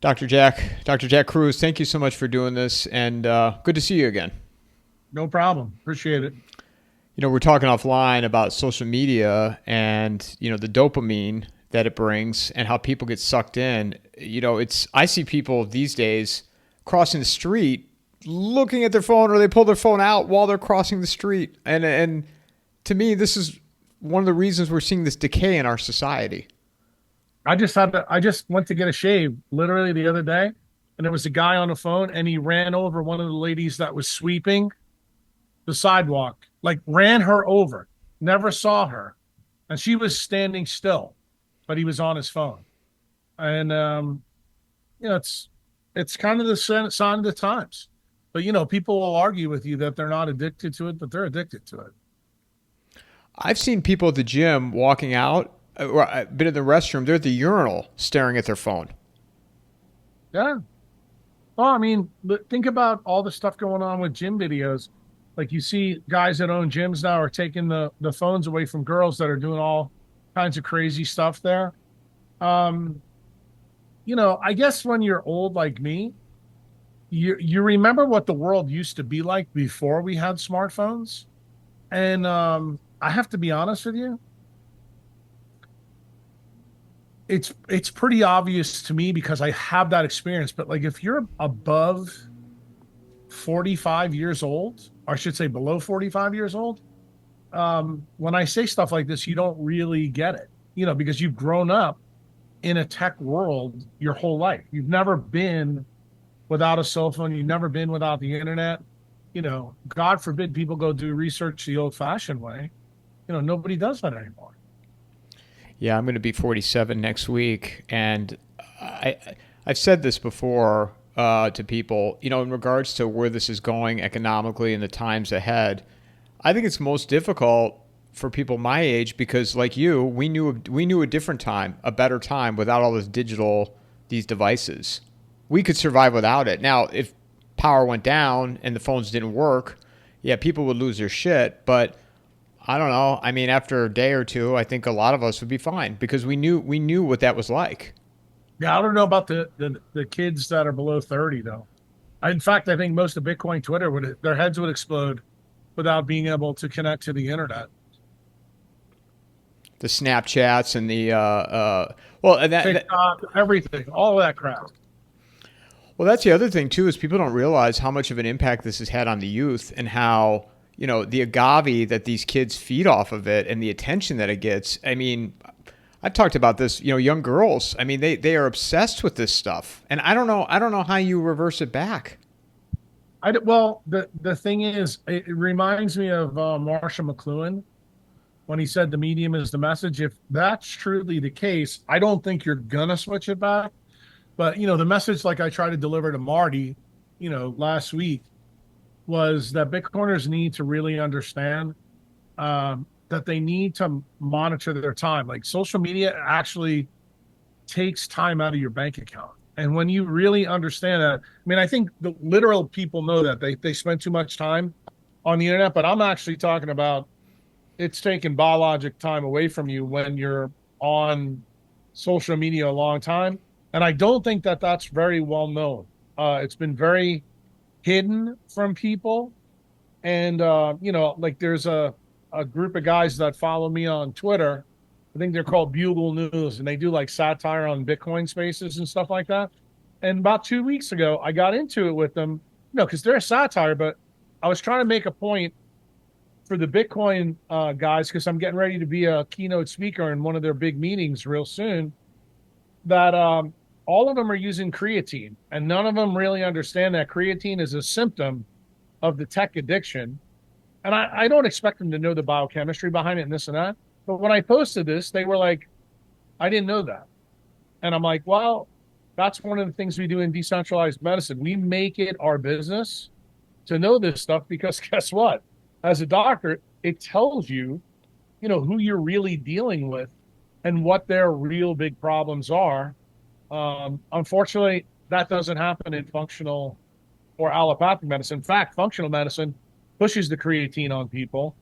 Dr. Jack Kruse, thank you so much for doing this, and good to see you again. No problem. Appreciate it. We're talking offline about social media and the dopamine that it brings and how people get sucked in. It's I see people these days crossing the street, looking at their phone, or they pull their phone out while they're crossing the street, and to me, this is one of the reasons we're seeing this decay in our society. I just went to get a shave literally the other day, and there was a guy on the phone, and he ran over one of the ladies that was sweeping the sidewalk, like ran her over, never saw her, and she was standing still, but he was on his phone. And it's kind of the sign of the times. But people will argue with you that they're not addicted to it, but they're addicted to it. I've seen people at the gym walking out, or I've been in the restroom, they're at the urinal staring at their phone. Yeah. Well, I mean, think about all the stuff going on with gym videos. Like you see guys that own gyms now are taking the phones away from girls that are doing all kinds of crazy stuff there. Um, I guess when you're old like me, you remember what the world used to be like before we had smartphones. And I have to be honest with you, it's pretty obvious to me because I have that experience. But like if you're above 45 years old, or I should say below 45 years old, when I say stuff like this, you don't really get it, because you've grown up in a tech world your whole life. You've never been without a cell phone. You've never been without the internet. God forbid people go do research the old fashioned way. Nobody does that anymore. Yeah, I'm going to be 47 next week, and I've said this before to people, in regards to where this is going economically in the times ahead. I think it's most difficult for people my age because, like you, we knew a different time, a better time without all these devices. We could survive without it. Now, if power went down and the phones didn't work, yeah, people would lose their shit, but I don't know. I mean, after a day or two, I think a lot of us would be fine because we knew what that was like. Yeah, I don't know about the kids that are below 30 though. In fact, I think most of Bitcoin Twitter their heads would explode without being able to connect to the internet. The Snapchats and well, and TikTok, everything, all of that crap. well, that's the other thing too is people don't realize how much of an impact this has had on the youth and how the agave that these kids feed off of it and the attention that it gets. I mean, I've talked about this. Young girls. I mean, they are obsessed with this stuff, and I don't know how you reverse it back. Well, the thing is, it reminds me of Marshall McLuhan when he said the medium is the message. If that's truly the case, I don't think you're gonna switch it back. But the message, like I tried to deliver to Marty, last week, was that Bitcoiners need to really understand that they need to monitor their time. Like social media actually takes time out of your bank account. And when you really understand that, I mean, I think the literal people know that they spend too much time on the internet, but I'm actually talking about it's taking biologic time away from you when you're on social media a long time. And I don't think that that's very well known. It's been very hidden from people. And, like there's a group of guys that follow me on Twitter. I think they're called Bugle News, and they do like satire on Bitcoin spaces and stuff like that. And about 2 weeks ago, I got into it with them, because they're a satire, but I was trying to make a point for the Bitcoin guys, because I'm getting ready to be a keynote speaker in one of their big meetings real soon, that all of them are using creatine, and none of them really understand that creatine is a symptom of the tech addiction. And I don't expect them to know the biochemistry behind it and this and that. But when I posted this, they were like, I didn't know that. And I'm like, well, that's one of the things we do in decentralized medicine. We make it our business to know this stuff because guess what? As a doctor, it tells you, who you're really dealing with and what their real big problems are. Unfortunately, that doesn't happen in functional or allopathic medicine. In fact, functional medicine pushes the creatine on people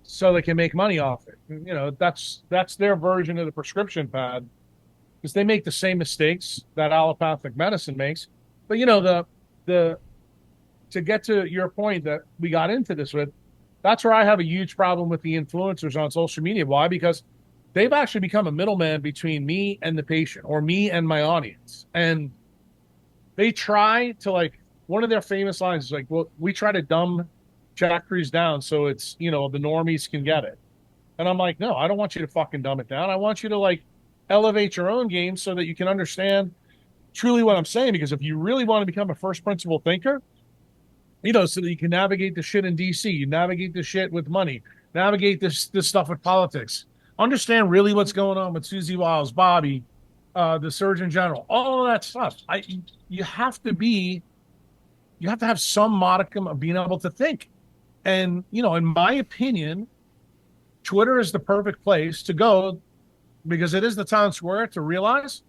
so they can make money off it. That's their version of the prescription pad. because they make the same mistakes that allopathic medicine makes. But the to get to your point that we got into this with, that's where I have a huge problem with the influencers on social media. Why? Because they've actually become a middleman between me and the patient or me and my audience. And they try to like one of their famous lines is like, well, we try to dumb Jack Kruse down so it's, the normies can get it. And I'm like, no, I don't want you to fucking dumb it down. I want you to like elevate your own game so that you can understand truly what I'm saying. Because if you really want to become a first principle thinker, so that you can navigate the shit in DC, you navigate the shit with money, navigate this stuff with politics, understand really what's going on with Susie Walls, Bobby, the Surgeon General, all of that stuff. You have to be, you have to have some modicum of being able to think. And, in my opinion, Twitter is the perfect place to go because it is the town square to realize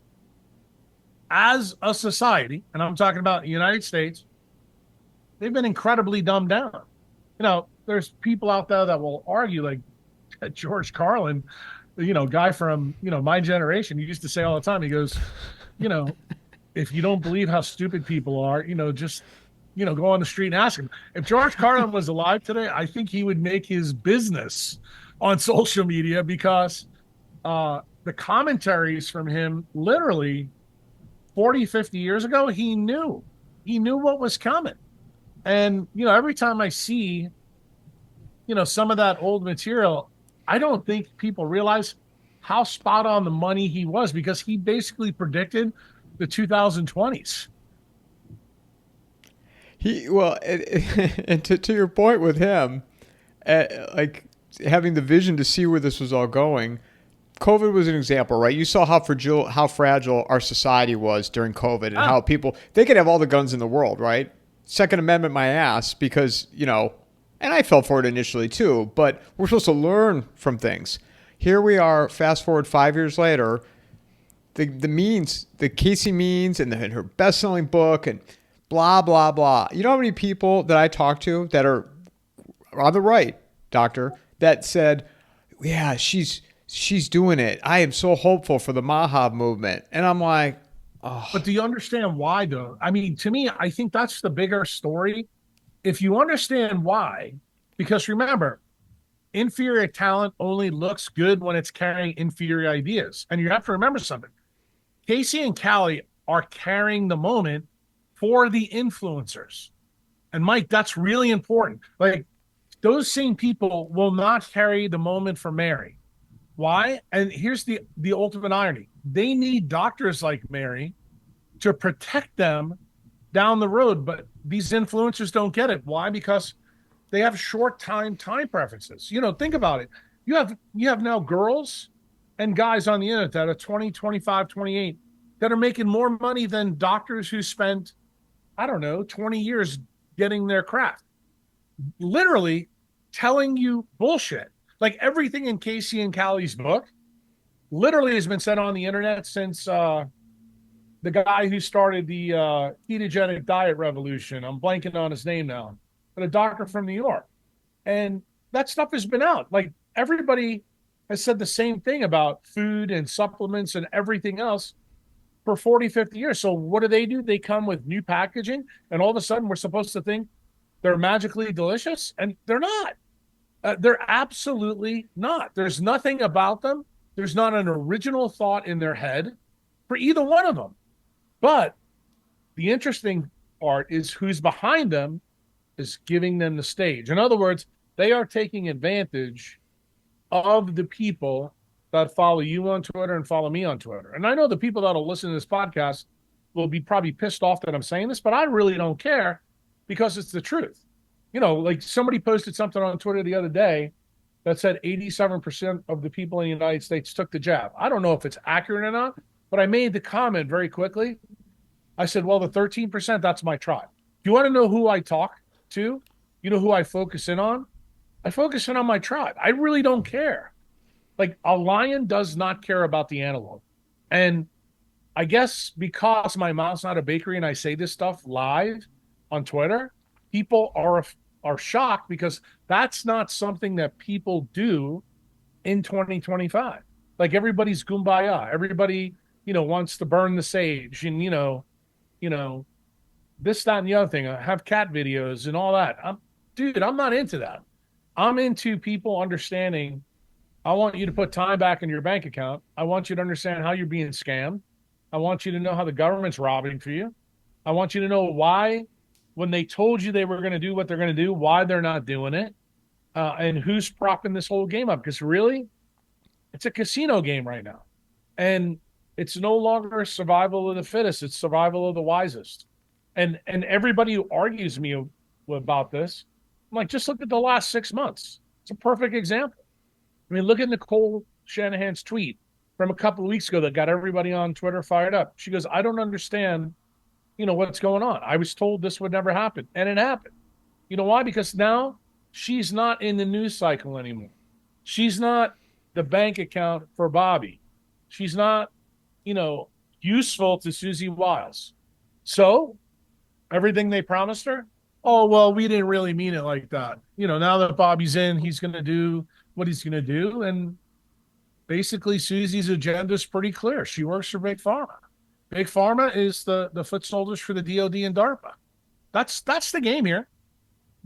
as a society, and I'm talking about the United States, they've been incredibly dumbed down. There's people out there that will argue like George Carlin, guy from, my generation, he used to say all the time, he goes, if you don't believe how stupid people are, just, go on the street and ask him. If George Carlin was alive today, I think he would make his business on social media because the commentaries from him literally 40, 50 years ago, he knew what was coming. And, every time I see, some of that old material, I don't think people realize how spot on the money he was because he basically predicted the 2020s. And to your point with him, like having the vision to see where this was all going, COVID was an example, right? You saw how fragile our society was during COVID and how they could have all the guns in the world, right? Second Amendment my ass because, and I fell for it initially too, but we're supposed to learn from things. Here we are, fast forward 5 years later, the Casey Means and her best-selling book and blah, blah, blah. You know how many people that I talk to that are on the right, doctor, that said, yeah, she's doing it. I am so hopeful for the Mahab movement. And I'm like, oh. But do you understand why, though? I mean, to me, I think that's the bigger story. If you understand why, because remember, inferior talent only looks good when it's carrying inferior ideas. And you have to remember something. Casey and Cali are carrying the moment for the influencers. And Mike, that's really important. Like, those same people will not carry the moment for Mary. Why? And here's the ultimate irony. They need doctors like Mary to protect them down the road, but these influencers don't get it. Why? Because they have short time preferences. Think about it. You have now girls and guys on the internet that are 20, 25, 28 that are making more money than doctors who spent, I don't know, 20 years getting their craft. Literally telling you bullshit. Like everything in Casey and Cali's book literally has been said on the internet since the guy who started the ketogenic diet revolution. I'm blanking on his name now, but a doctor from New York. And that stuff has been out. Like everybody has said the same thing about food and supplements and everything else for 40, 50 years. So what do? They come with new packaging and all of a sudden we're supposed to think they're magically delicious, and they're not. They're absolutely not. There's nothing about them. There's not an original thought in their head for either one of them. But the interesting part is who's behind them is giving them the stage. In other words, they are taking advantage of the people that follow you on Twitter and follow me on Twitter. And I know the people that will listen to this podcast will be probably pissed off that I'm saying this, but I really don't care because it's the truth. Like somebody posted something on Twitter the other day that said 87% of the people in the United States took the jab. I don't know if it's accurate or not, but I made the comment very quickly. I said, well, the 13%, that's my tribe. Do you want to know who I talk to? You know who I focus in on? I focus in on my tribe. I really don't care. Like a lion does not care about the antelope. And I guess because my mouth's not a bakery and I say this stuff live on Twitter, people are shocked because that's not something that people do in 2025. Like everybody's kumbaya. Everybody, wants to burn the sage and, you know, this, that, and the other thing, have cat videos and all that. Dude, I'm not into that. I'm into people understanding. I want you to put time back in your bank account. I want you to understand how you're being scammed. I want you to know how the government's robbing for you. I want you to know why, when they told you they were going to do what they're going to do, why they're not doing it, and who's propping this whole game up. Because really, it's a casino game right now. And it's no longer survival of the fittest, it's survival of the wisest. And everybody who argues me about this, I'm like, just look at the last 6 months. It's a perfect example. I mean, look at Nicole Shanahan's tweet from a couple of weeks ago that got everybody on Twitter fired up. She goes, I don't understand, what's going on. I was told this would never happen. And it happened. You know why? Because now she's not in the news cycle anymore. She's not the bank account for Bobby. She's not, useful to Susie Walls. So everything they promised her, oh, well, we didn't really mean it like that. Now that Bobby's in, he's going to do what he's going to do. And basically, Susie's agenda is pretty clear. She works for Big Pharma. Big Pharma is the foot soldiers for the DOD and DARPA. That's the game here.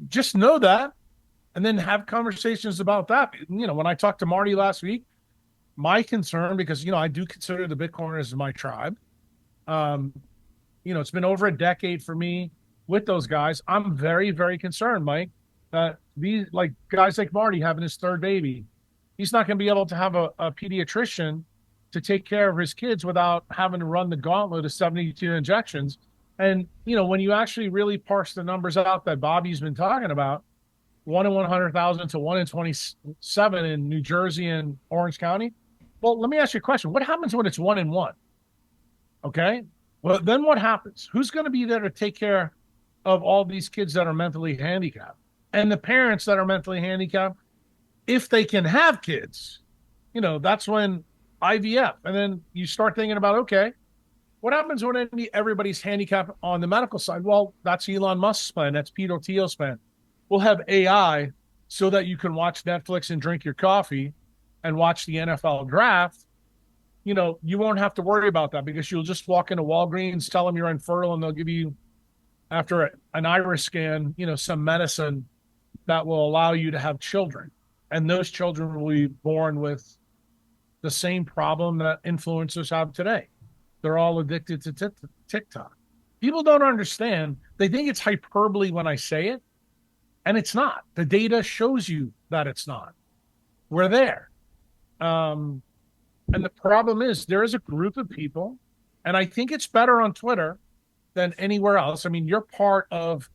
Just know that, and then have conversations about that. When I talked to Marty last week, my concern, because I do consider the Bitcoiners my tribe. It's been over a decade for me with those guys. I'm very, very concerned, Mike, that these guys like Marty having his third baby, he's not going to be able to have a pediatrician to take care of his kids without having to run the gauntlet of 72 injections. And, when you actually really parse the numbers out that Bobby's been talking about, 1 in 100,000 to 1 in 27 in New Jersey and Orange County. Well, let me ask you a question. What happens when it's 1 in 1? Okay. Well, then what happens? Who's going to be there to take care of all these kids that are mentally handicapped and the parents that are mentally handicapped? If they can have kids, that's when IVF. And then you start thinking about, okay, what happens when everybody's handicapped on the medical side? Well, that's Elon Musk's plan. That's Peter Thiel's plan. We'll have AI so that you can watch Netflix and drink your coffee and watch the NFL draft. You won't have to worry about that because you'll just walk into Walgreens, tell them you're infertile, and they'll give you, after an iris scan, some medicine that will allow you to have children. And those children will be born with the same problem that influencers have today. They're all addicted to TikTok. People don't understand. They think it's hyperbole when I say it, and it's not. The data shows you that it's not. We're there. And the problem is there is a group of people, and I think it's better on Twitter than anywhere else. I mean, you're part of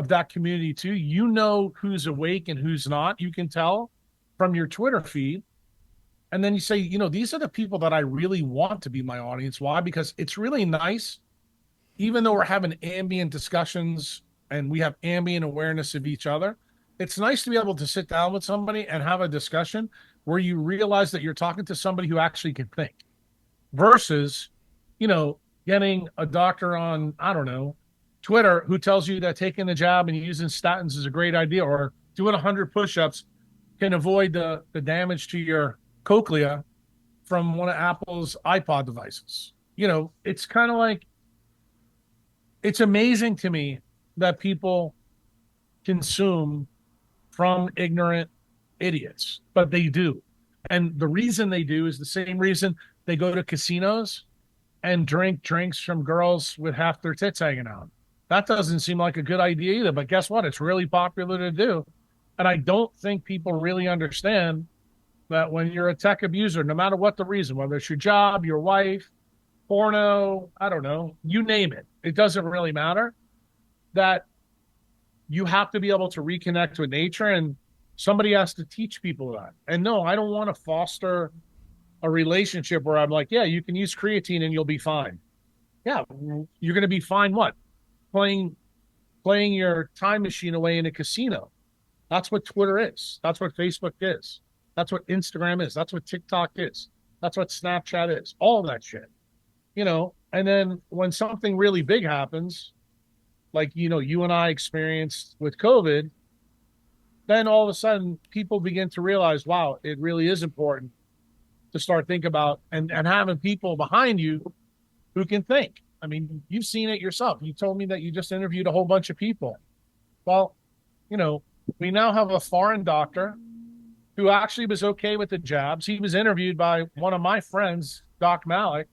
that community too. You know who's awake and who's not. You can tell from your Twitter feed. And then you say, these are the people that I really want to be my audience. Why? Because it's really nice, even though we're having ambient discussions and we have ambient awareness of each other, it's nice to be able to sit down with somebody and have a discussion where you realize that you're talking to somebody who actually can think versus, getting a doctor on, I don't know, Twitter who tells you that taking the jab and using statins is a great idea, or doing 100 push-ups can avoid the damage to your cochlea from one of Apple's iPod devices. It's kind of like, it's amazing to me that people consume from ignorant idiots, but they do. And the reason they do is the same reason they go to casinos and drink drinks from girls with half their tits hanging out. That doesn't seem like a good idea either, but guess what? It's really popular to do. And I don't think people really understand that when you're a tech abuser, no matter what the reason, whether it's your job, your wife, porno, I don't know, you name it, it doesn't really matter, that you have to be able to reconnect with nature, and somebody has to teach people that. And no, I don't want to foster a relationship where I'm like, yeah, you can use creatine and you'll be fine. Yeah, you're going to be fine what? Playing your time machine away in a casino. That's what Twitter is. That's what Facebook is. That's what Instagram is. That's what TikTok is. That's what Snapchat is. All that shit. And then when something really big happens, like, you and I experienced with COVID, then all of a sudden people begin to realize, wow, it really is important to start thinking about and having people behind you who can think. I mean, you've seen it yourself. You told me that you just interviewed a whole bunch of people. Well, you know, we now have a foreign doctor who actually was okay with the jabs. He was interviewed by one of my friends, Doc Malik.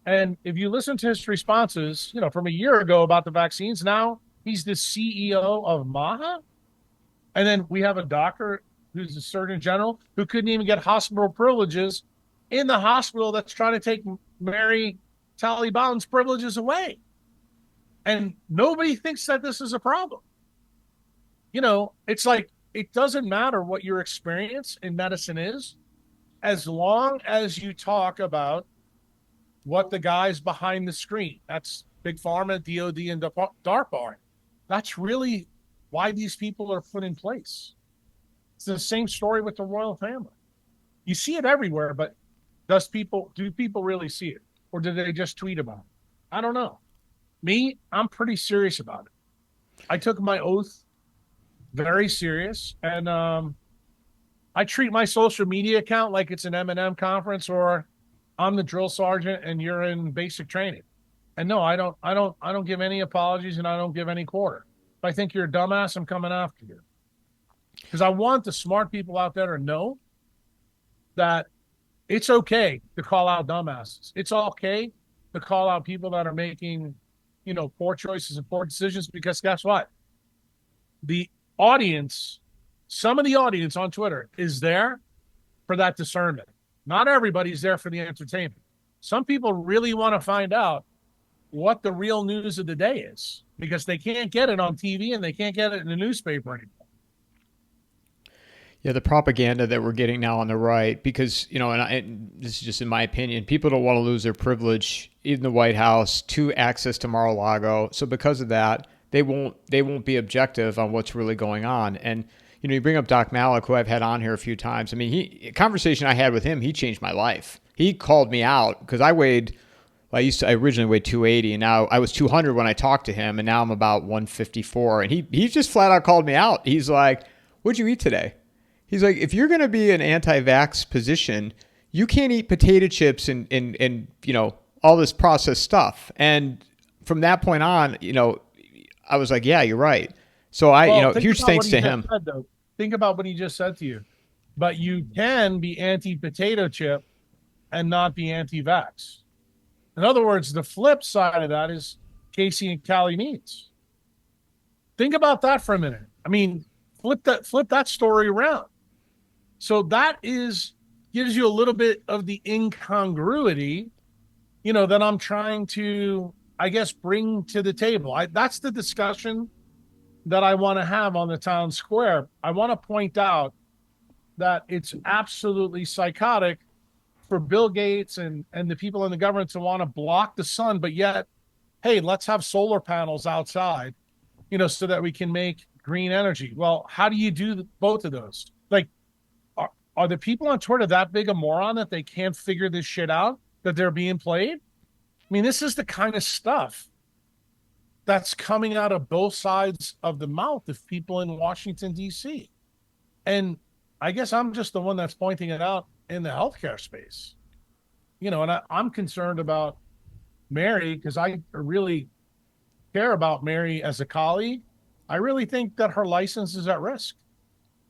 And if you listen to his responses, from a year ago about the vaccines, now he's the CEO of MAHA. And then we have a doctor who's a surgeon general who couldn't even get hospital privileges in the hospital that's trying to take Mary Taliban's privileges away. And nobody thinks that this is a problem. It's like, it doesn't matter what your experience in medicine is, as long as you talk about what the guys behind the screen, that's Big Pharma, DOD, and DARPA are. That's really why these people are put in place. It's the same story with the royal family. You see it everywhere, but do people really see it? Or do they just tweet about it? I don't know. Me, I'm pretty serious about it. I took my oath very serious, and I treat my social media account like it's an M&M conference, or I'm the drill sergeant and you're in basic training. And no, I don't give any apologies, and I don't give any quarter. If I think you're a dumbass, I'm coming after you. Because I want the smart people out there to know that it's okay to call out dumbasses. It's okay to call out people that are making, poor choices and poor decisions, because guess what? Some of the audience on Twitter is there for that discernment. Not everybody's there for the entertainment. Some people really want to find out what the real news of the day is, because they can't get it on TV and they can't get it in the newspaper anymore. Yeah, the propaganda that we're getting now on the right, because, and this is just in my opinion, people don't want to lose their privilege in the White House to access to Mar-a-Lago. So because of that, they won't be objective on what's really going on. And, you bring up Doc Malik, who I've had on here a few times. I mean, a conversation I had with him, he changed my life. He called me out because I originally weighed 280, and now I was 200 when I talked to him, and now I'm about 154. And he just flat out called me out. He's like, "What'd you eat today?" He's like, "If you're going to be an anti-vax position, you can't eat potato chips and all this processed stuff." And from that point on, I was like, "Yeah, you're right." So huge thanks to him. Think about what he just said to you. But you can be anti-potato chip and not be anti-vax. In other words, the flip side of that is Casey and Cali means. Think about that for a minute. I mean, flip that story around. So that gives you a little bit of the incongruity, that I'm trying to, I guess, bring to the table. That's the discussion that I want to have on the town square. I want to point out that it's absolutely psychotic for Bill Gates and the people in the government to want to block the sun, but yet, hey, let's have solar panels outside, so that we can make green energy. Well, how do you do both of those? Like, are the people on Twitter that big a moron that they can't figure this shit out, that they're being played? I mean, this is the kind of stuff that's coming out of both sides of the mouth of people in Washington, D.C. And I guess I'm just the one that's pointing it out in the healthcare space. And I'm concerned about Mary because I really care about Mary as a colleague. I really think that her license is at risk.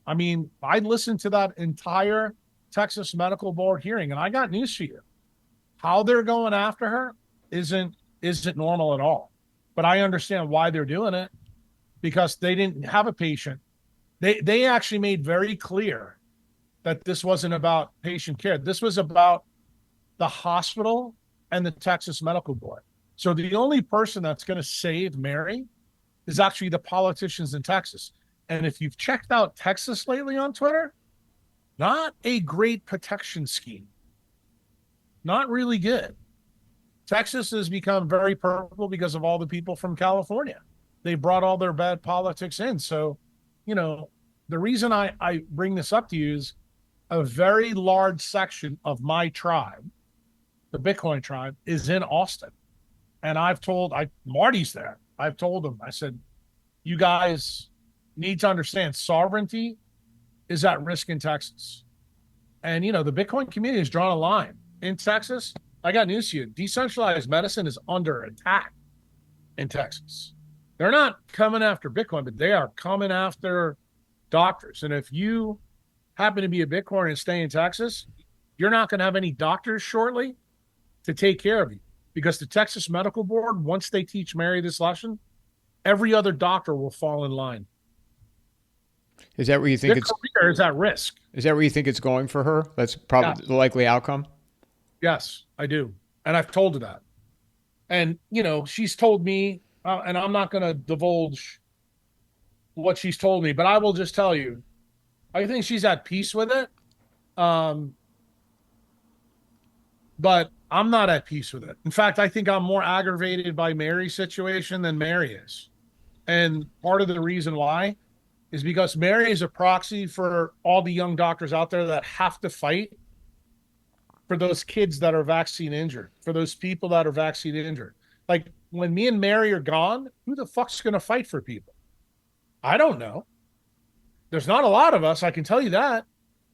I mean, I listened to that entire Texas Medical Board hearing, and I got news for you. How they're going after her isn't normal at all. But I understand why they're doing it, because they didn't have a patient. They actually made very clear that this wasn't about patient care. This was about the hospital and the Texas Medical Board. So the only person that's going to save Mary is actually the politicians in Texas. And if you've checked out Texas lately on Twitter, not a great protection scheme. Not really good. Texas has become very purple because of all the people from California. They brought all their bad politics in. So, the reason I bring this up to you is a very large section of my tribe, the Bitcoin tribe, is in Austin. And Marty's there. I've told him, I said, you guys need to understand sovereignty is at risk in Texas. And, the Bitcoin community has drawn a line. In Texas, I got news to you. Decentralized medicine is under attack in Texas. They're not coming after Bitcoin, but they are coming after doctors. And if you happen to be a Bitcoiner and stay in Texas, you're not going to have any doctors shortly to take care of you, because the Texas Medical Board, once they teach Mary this lesson, every other doctor will fall in line. Is that where you think Their career is at risk. Is that where you think it's going for her? That's probably the likely outcome. Yes, I do. And I've told her that. And, she's told me, and I'm not going to divulge what she's told me, but I will just tell you, I think she's at peace with it. But I'm not at peace with it. In fact, I think I'm more aggravated by Mary's situation than Mary is. And part of the reason why is because Mary is a proxy for all the young doctors out there that have to fight for those kids that are vaccine injured, for those people that are vaccine injured. Like, when me and Mary are gone, who the fuck's going to fight for people? I don't know. There's not a lot of us, I can tell you that.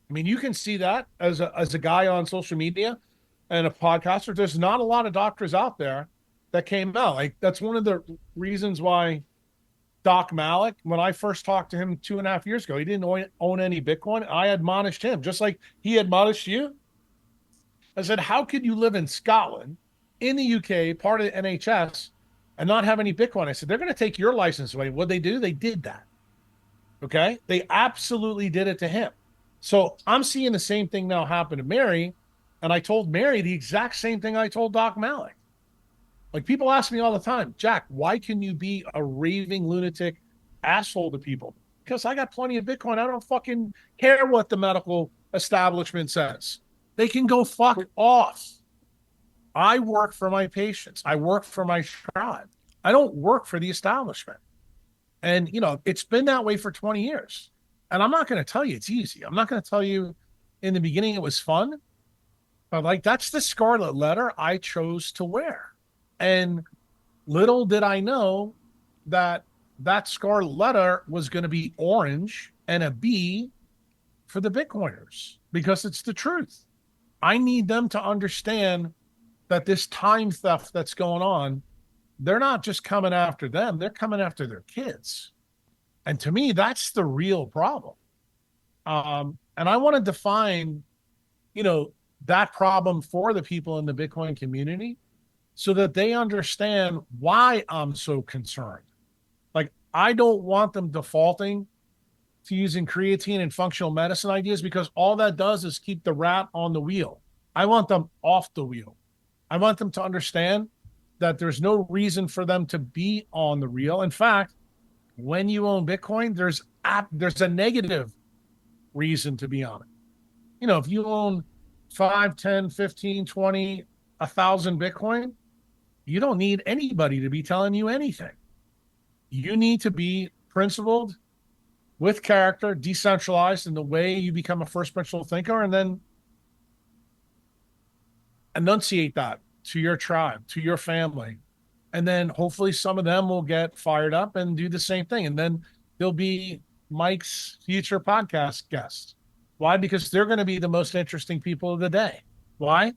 I mean, you can see that as a guy on social media and a podcaster. There's not a lot of doctors out there that came out. Like, that's one of the reasons why Doc Malik, when I first talked to him 2.5 years ago, he didn't own any Bitcoin. I admonished him, just like he admonished you. I said, how could you live in Scotland, in the UK, part of the NHS, and not have any Bitcoin? I said, they're going to take your license away. What'd they do? They did that. Okay? They absolutely did it to him. So I'm seeing the same thing now happen to Mary. And I told Mary the exact same thing I told Doc Malik. Like, people ask me all the time, Jack, why can you be a raving lunatic asshole to people? Because I got plenty of Bitcoin. I don't fucking care what the medical establishment says. They can go fuck off. I work for my patients. I work for my tribe. I don't work for the establishment. And, it's been that way for 20 years. And I'm not going to tell you it's easy. I'm not going to tell you in the beginning it was fun. But, like, that's the scarlet letter I chose to wear. And little did I know that scarlet letter was going to be orange and a B for the Bitcoiners, because it's the truth. I need them to understand that this time theft that's going on, they're not just coming after them, they're coming after their kids. And to me, that's the real problem. And I want to define, that problem for the people in the Bitcoin community so that they understand why I'm so concerned. Like, I don't want them defaulting to using creatine and functional medicine ideas, because all that does is keep the rat on the wheel. I want them off the wheel. I want them to understand that there's no reason for them to be on the wheel. In fact, when you own Bitcoin, there's a negative reason to be on it. If you own 5, 10, 15, 20, 1,000 Bitcoin, you don't need anybody to be telling you anything. You need to be principled, with character, decentralized in the way you become a first principle thinker, and then enunciate that to your tribe, to your family. And then hopefully some of them will get fired up and do the same thing. And then they'll be Mike's future podcast guest. Why? Because they're going to be the most interesting people of the day. Why?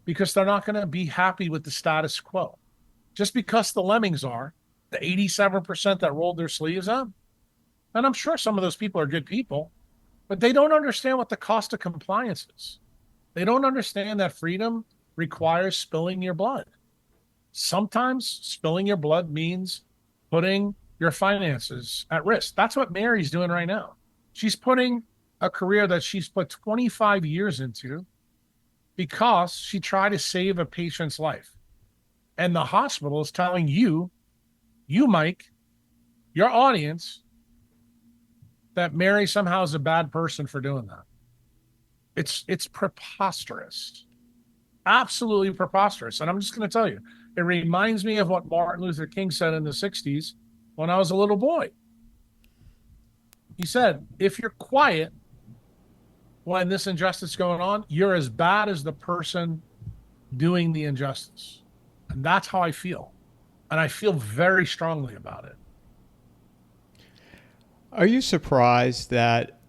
Because they're not going to be happy with the status quo. Just because the lemmings are, the 87% that rolled their sleeves up, and I'm sure some of those people are good people, but they don't understand what the cost of compliance is. They don't understand that freedom requires spilling your blood. Sometimes spilling your blood means putting your finances at risk. That's what Mary's doing right now. She's putting a career that she's put 25 years into because she tried to save a patient's life. And the hospital is telling you, Mike, your audience, that Mary somehow is a bad person for doing that. It's preposterous. Absolutely preposterous. And I'm just going to tell you, it reminds me of what Martin Luther King said in the 60s when I was a little boy. He said, if you're quiet when this injustice is going on, you're as bad as the person doing the injustice. And that's how I feel. And I feel very strongly about it. Are you surprised that,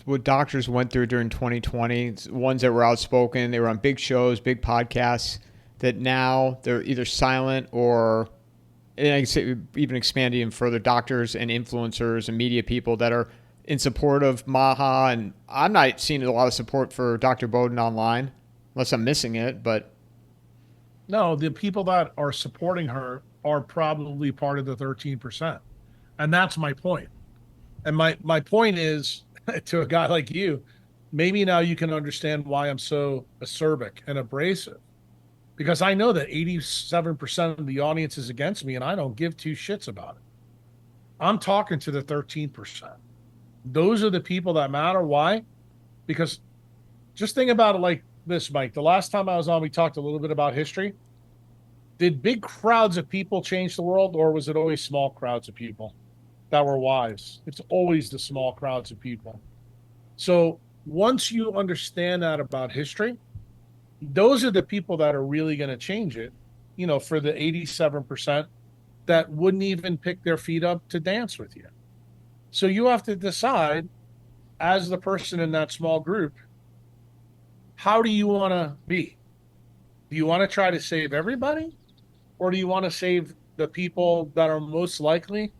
what doctors went through during 2020, ones that were outspoken, they were on big shows, big podcasts, that now they're either silent or, and I say even expanding even further, doctors and influencers and media people that are in support of Maha. And I'm not seeing a lot of support for Dr. Bowden online, unless I'm missing it. But No, the people that are supporting her are probably part of the 13%. And that's my point. And my point is to a guy like you, maybe now you can understand why I'm so acerbic and abrasive. Because I know that 87% of the audience is against me and I don't give two shits about it. I'm talking to the 13%. Those are the people that matter. Why? Because just think about it like this, Mike. The last time I was on, we talked a little bit about history. Did big crowds of people change the world, or was it always small crowds of people that were wise? It's always the small crowds of people. So once you understand that about history, those are the people that are really going to change it, for the 87% that wouldn't even pick their feet up to dance with you. So you have to decide, as the person in that small group, how do you want to be? Do you want to try to save everybody? Or do you want to save the people that are most likely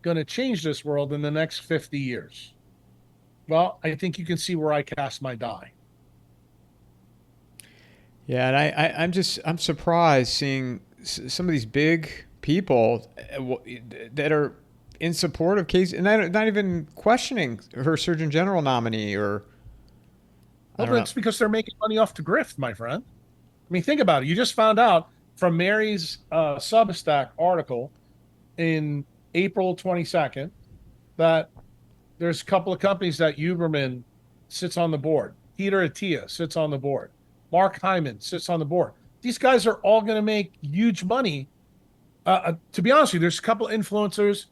going to change this world in the next 50 years? Well, I think you can see where I cast my die. yeah, and I'm surprised seeing some of these big people that are in support of Casey, and not even questioning her Surgeon General nominee, or I Well, don't know. that's because they're making money off the grift, my friend. I mean, think about it. You just found out from Mary's Substack article in April 22nd that there's a couple of companies that Huberman sits on the board. Peter Attia sits on the board. Mark Hyman sits on the board. These guys are all going to make huge money. To be honest with you, there's a couple of influencers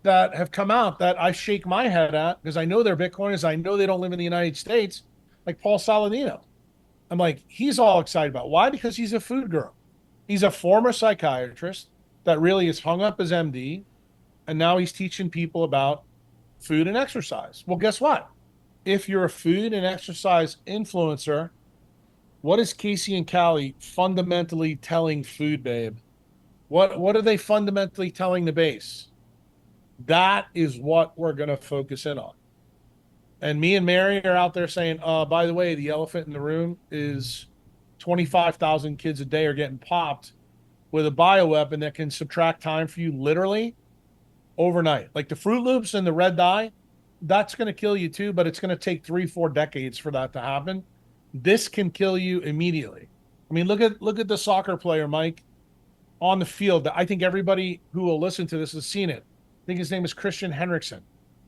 that have come out that I shake my head at because I know they're Bitcoiners. I know they don't live in the United States, like Paul Saladino. I'm like, he's all excited about it. Why? Because he's a food guru. He's a former psychiatrist that really has hung up his MD, and now he's teaching people about food and exercise. Well, guess what? If you're a food and exercise influencer, what is Casey and Cali fundamentally telling Food Babe? What are they fundamentally telling the base? That is what we're going to focus in on. And me and Mary are out there saying, by the way, the elephant in the room is 25,000 kids a day are getting popped with a bioweapon that can subtract time for you literally overnight. Like the Fruit Loops and the red dye, that's going to kill you too, but it's going to take 3-4 decades for that to happen. This can kill you immediately. I mean, look at the soccer player, Mike, on the field. I think everybody who will listen to this has seen it. I think his name is Christian Henriksen.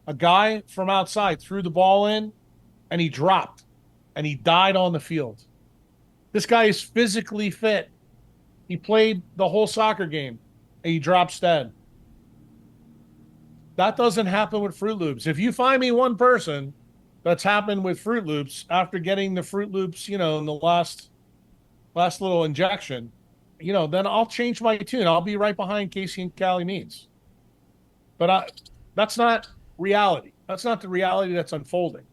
A guy from outside threw the ball in and he dropped and he died on the field. This guy is physically fit. He played the whole soccer game and he drops dead. That doesn't happen with Fruit Loops. If you find me one person that's happened with Fruit Loops after getting the Fruit Loops, in the last little injection, then I'll change my tune. I'll be right behind Casey and Cali Means. But that's not reality. That's not the reality that's unfolding.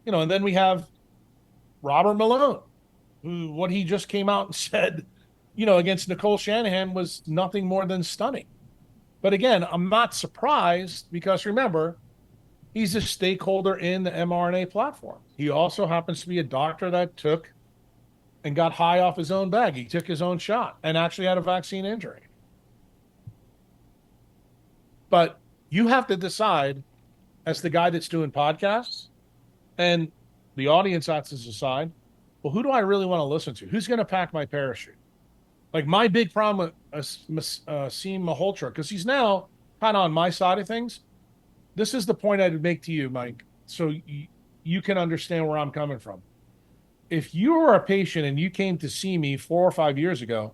And then we have Robert Malone, who what he just came out and said, against Nicole Shanahan was nothing more than stunning. But again, I'm not surprised because remember, he's a stakeholder in the mRNA platform. He also happens to be a doctor that took and got high off his own bag. He took his own shot and actually had a vaccine injury. But you have to decide, as the guy that's doing podcasts, and the audience has to decide, well, who do I really want to listen to? Who's going to pack my parachute? Like my big problem with Asim Malhotra, because he's now kind of on my side of things. This is the point I'd make to you, Mike, so you can understand where I'm coming from. If you were a patient and you came to see me 4 or 5 years ago,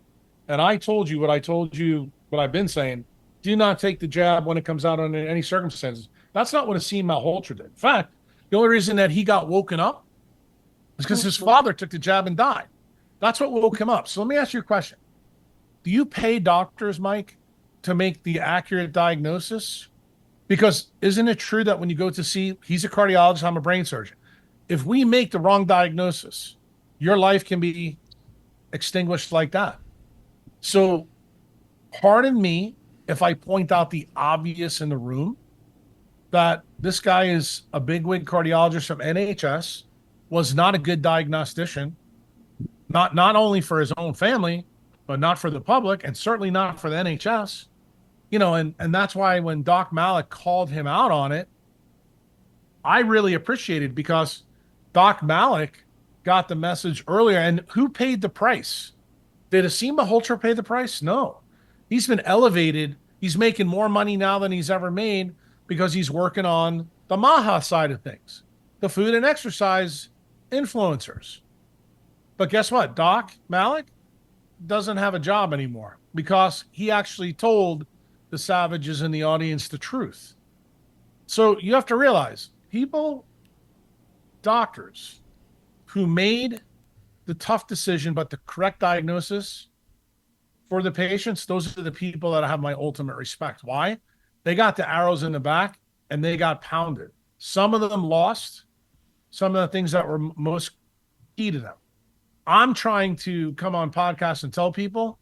and I told you what I've been saying, do not take the jab when it comes out under any circumstances. That's not what Asim Malhotra did. In fact, the only reason that he got woken up is because his father took the jab and died. That's what woke him up. So let me ask you a question. Do you pay doctors, Mike, to make the accurate diagnosis? Because isn't it true that when you go to see, he's a cardiologist, I'm a brain surgeon. If we make the wrong diagnosis, your life can be extinguished like that. So pardon me if I point out the obvious in the room, that this guy is a bigwig cardiologist from NHS, was not a good diagnostician, not only for his own family, but not for the public, and certainly not for the NHS. And that's why when Doc Malik called him out on it, I really appreciated, because Doc Malik got the message earlier. And who paid the price? Did Asim Malhotra pay the price? No. He's been elevated. He's making more money now than he's ever made because he's working on the Maha side of things, the food and exercise influencers. But guess what? Doc Malik doesn't have a job anymore because he actually told the savages in the audience the truth. So you have to realize, doctors who made the tough decision but the correct diagnosis for the patients, those are the people that have my ultimate respect. Why? They got the arrows in the back and they got pounded. Some of them lost some of the things that were most key to them. I'm trying to come on podcasts and tell people,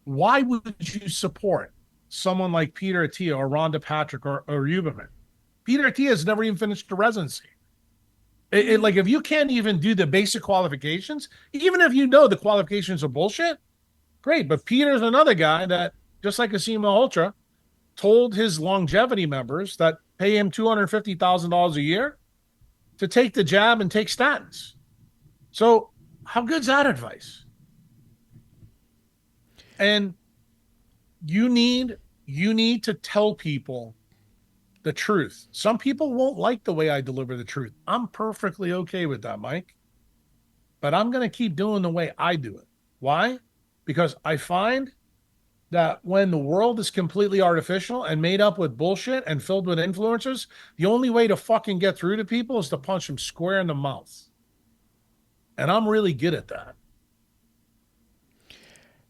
why would you support someone like Peter Attia or Rhonda Patrick or Huberman? Peter Attia has never even finished the residency. Like, if you can't even do the basic qualifications, even if you know the qualifications are bullshit, great. But Peter's another guy that, just like Asim Malhotra, told his longevity members that pay him $250,000 a year to take the jab and take statins. So how good's that advice? And you need to tell people the truth. Some people won't like the way I deliver the truth. I'm perfectly okay with that, Mike. But I'm going to keep doing the way I do it. Why? Because I find that when the world is completely artificial and made up with bullshit and filled with influencers, the only way to fucking get through to people is to punch them square in the mouth. And I'm really good at that.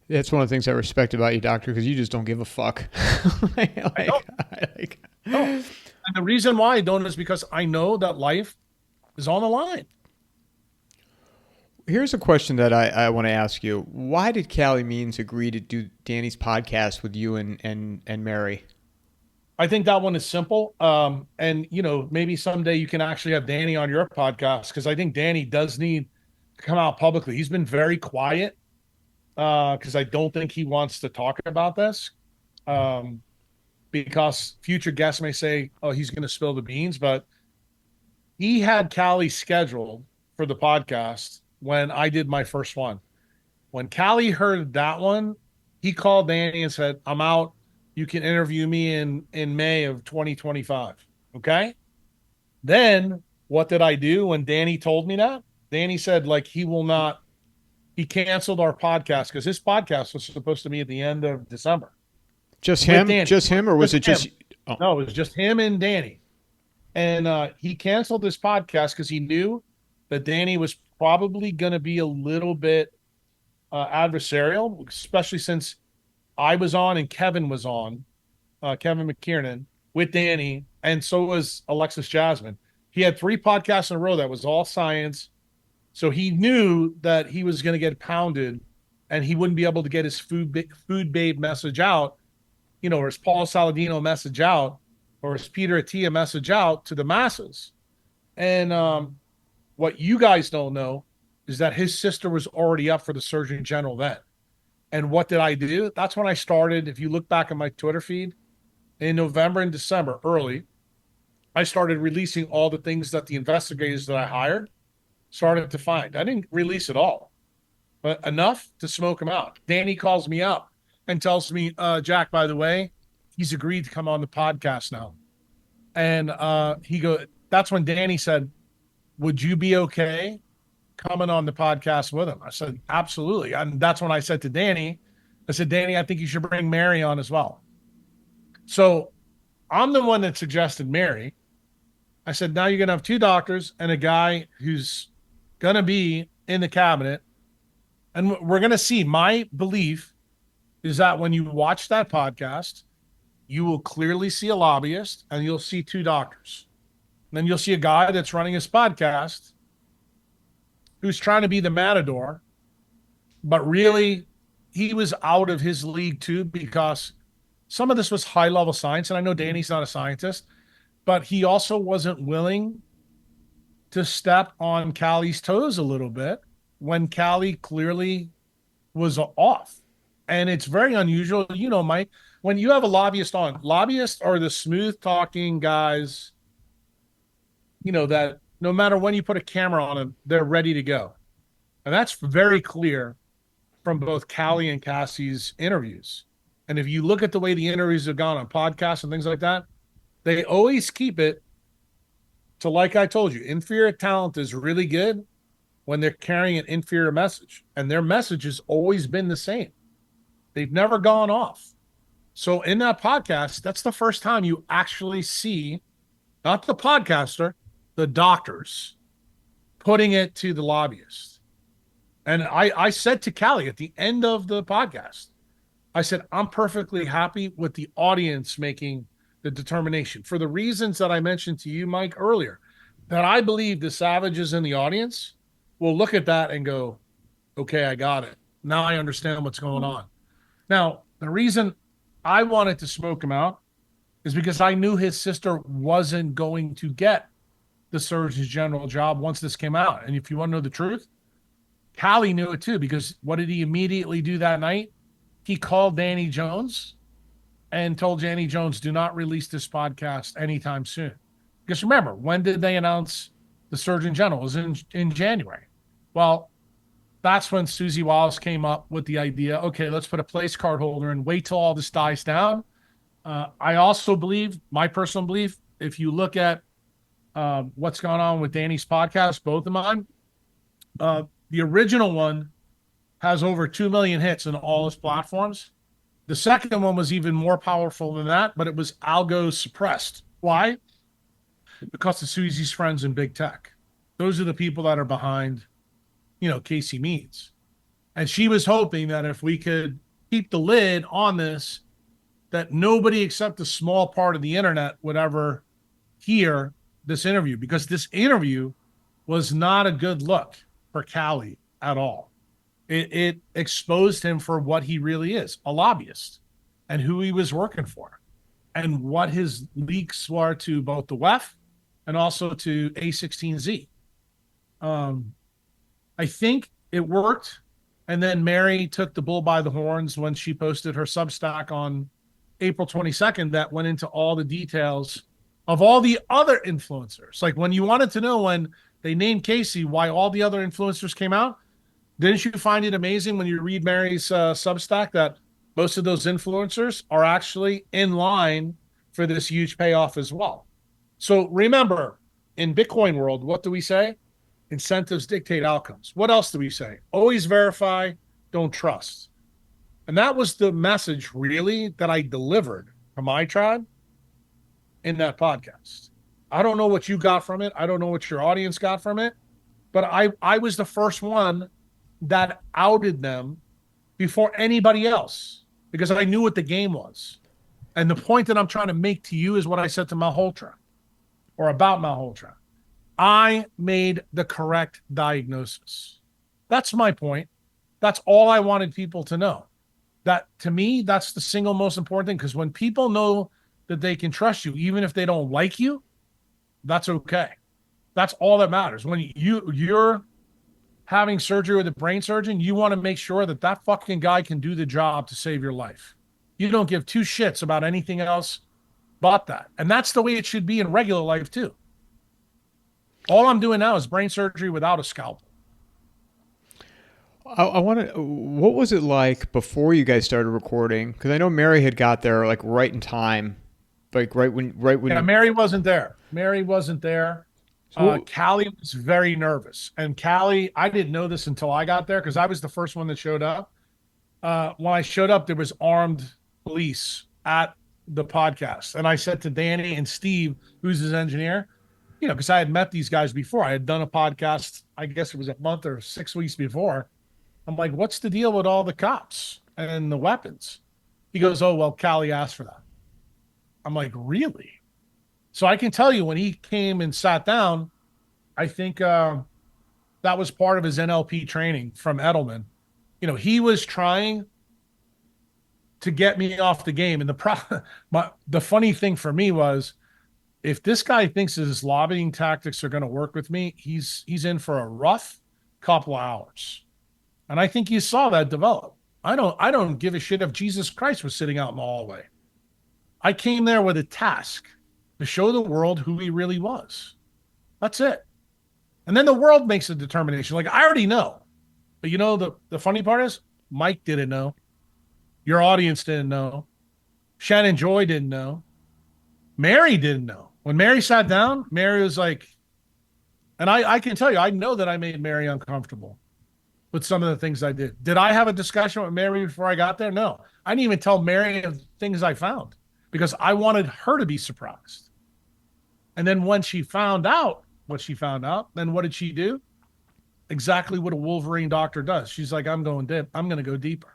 That's one of the things I respect about you, doctor, because you just don't give a fuck. I don't. No. And the reason why I don't is because I know that life is on the line. Here's a question that I want to ask you. Why did Cali Means agree to do Danny's podcast with you and Mary? I think that one is simple. And, maybe someday you can actually have Danny on your podcast, because I think Danny does need to come out publicly. He's been very quiet because I don't think he wants to talk about this. Because future guests may say, oh, he's going to spill the beans. But he had Cali scheduled for the podcast when I did my first one. When Cali heard that one, he called Danny and said, I'm out. You can interview me in May of 2025. Okay? Then what did I do when Danny told me that? Danny said, he canceled our podcast because his podcast was supposed to be at the end of December. Just him? Or was it just? Oh. No, it was just him and Danny. And he canceled this podcast because he knew that Danny was probably going to be a little bit adversarial, especially since I was on and Kevin was on, Kevin McKiernan, with Danny, and so was Alexis Jasmine. He had 3 podcasts in a row that was all science. So he knew that he was going to get pounded and he wouldn't be able to get his food babe message out, or his Paul Saladino message out, or his Peter Attia message out to the masses. And what you guys don't know is that his sister was already up for the Surgeon General then. And what did I do? That's when I started. If you look back at my Twitter feed, in November and December, early, I started releasing all the things that the investigators that I hired started to find. I didn't release it all, but enough to smoke them out. Danny calls me up and tells me, Jack, by the way, he's agreed to come on the podcast now. And that's when Danny said, would you be okay coming on the podcast with him? I said, absolutely. And that's when I said to Danny, Danny, I think you should bring Mary on as well. So I'm the one that suggested Mary. I said, now you're going to have 2 doctors and a guy who's going to be in the cabinet. And we're going to see. My belief is that when you watch that podcast, you will clearly see a lobbyist and you'll see two doctors. And then you'll see a guy that's running his podcast who's trying to be the matador, but really he was out of his league too, because some of this was high level science. And I know Danny's not a scientist, but he also wasn't willing to step on Cali's toes a little bit when Cali clearly was off. And it's very unusual, Mike, when you have a lobbyist on. Lobbyists are the smooth talking guys, that no matter when you put a camera on them, they're ready to go. And that's very clear from both Cali and Cassie's interviews. And if you look at the way the interviews have gone on podcasts and things like that, they always keep it to, like I told you, inferior talent is really good when they're carrying an inferior message. And their message has always been the same. They've never gone off. So in that podcast, that's the first time you actually see, not the podcaster, the doctors putting it to the lobbyist. And I said to Cali at the end of the podcast, I said, I'm perfectly happy with the audience making the determination for the reasons that I mentioned to you, Mike, earlier, that I believe the savages in the audience will look at that and go, okay, I got it. Now I understand what's going on. Now, the reason I wanted to smoke him out is because I knew his sister wasn't going to get the Surgeon General job once this came out. And if you want to know the truth, Cali knew it too, because what did he immediately do that night? He called Danny Jones and told Danny Jones, do not release this podcast anytime soon. Because remember, when did they announce the Surgeon General? It was in January. Well, that's when Susie Walls came up with the idea, okay, let's put a place card holder and wait till all this dies down. I also believe, my personal belief, if you look at what's going on with Danny's podcast, both of mine, the original one has over 2 million hits on all his platforms. The second one was even more powerful than that, but it was algo suppressed. Why? Because of Susie's friends in big tech. Those are the people that are behind, Casey Meads. And she was hoping that if we could keep the lid on this, that nobody except a small part of the internet would ever hear this interview, because this interview was not a good look for Cali at all. It exposed him for what he really is, a lobbyist, and who he was working for, and what his leaks were to both the WEF and also to A16Z. I think it worked. And then Mary took the bull by the horns when she posted her Substack on April 22nd that went into all the details of all the other influencers. Like when you wanted to know when they named Casey, why all the other influencers came out, didn't you find it amazing when you read Mary's Substack that most of those influencers are actually in line for this huge payoff as well? So remember, in Bitcoin world, what do we say? Incentives dictate outcomes. What else do we say? Always verify, don't trust. And that was the message really that I delivered to my tribe in that podcast. I don't know what you got from it. I don't know what your audience got from it, but I was the first one that outed them before anybody else, because I knew what the game was. And the point that I'm trying to make to you is what I said to Malhotra, or about Malhotra. I made the correct diagnosis. That's my point. That's all I wanted people to know. That, to me, that's the single most important thing, because when people know that they can trust you, even if they don't like you, that's okay. That's all that matters. When you're having surgery with a brain surgeon, you want to make sure that that fucking guy can do the job to save your life. You don't give two shits about anything else but that. And that's the way it should be in regular life too. All I'm doing now is brain surgery without a scalpel. I want to. What was it like before you guys started recording? Because I know Mary had got there like right in time, like right when. Yeah, Mary wasn't there. Mary wasn't there. Cali was very nervous, and Cali, I didn't know this until I got there because I was the first one that showed up. When I showed up, there was armed police at the podcast, and I said to Danny and Steve, who's his engineer, because I had met these guys before. I had done a podcast, I guess it was a month or 6 weeks before. I'm like, what's the deal with all the cops and the weapons? He goes, oh, well, Cali asked for that. I'm like, really? So I can tell you when he came and sat down, I think that was part of his NLP training from Edelman. He was trying to get me off the game. And the funny thing for me was, if this guy thinks his lobbying tactics are going to work with me, he's in for a rough couple of hours. And I think you saw that develop. I don't give a shit if Jesus Christ was sitting out in the hallway. I came there with a task to show the world who he really was. That's it. And then the world makes a determination. Like, I already know. But the funny part is Mike didn't know. Your audience didn't know. Shannon Joy didn't know. Mary didn't know. When Mary sat down, Mary was like, and I can tell you, I know that I made Mary uncomfortable with some of the things I did. Did I have a discussion with Mary before I got there? No. I didn't even tell Mary of things I found because I wanted her to be surprised. And then when she found out what she found out, then what did she do? Exactly what a Wolverine doctor does. She's like, I'm going to go deeper.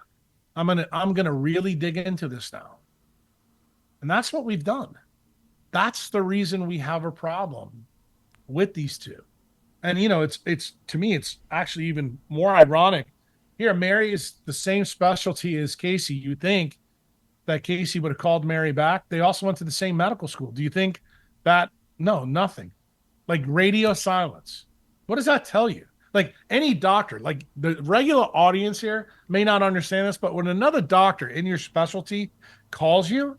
I'm going to really dig into this now. And that's what we've done. That's the reason we have a problem with these two. And it's to me, it's actually even more ironic. Here, Mary is the same specialty as Casey. You think that Casey would have called Mary back. They also went to the same medical school. Do you think that? No, nothing. Like radio silence. What does that tell you? Like any doctor, like the regular audience here may not understand this, but when another doctor in your specialty calls you,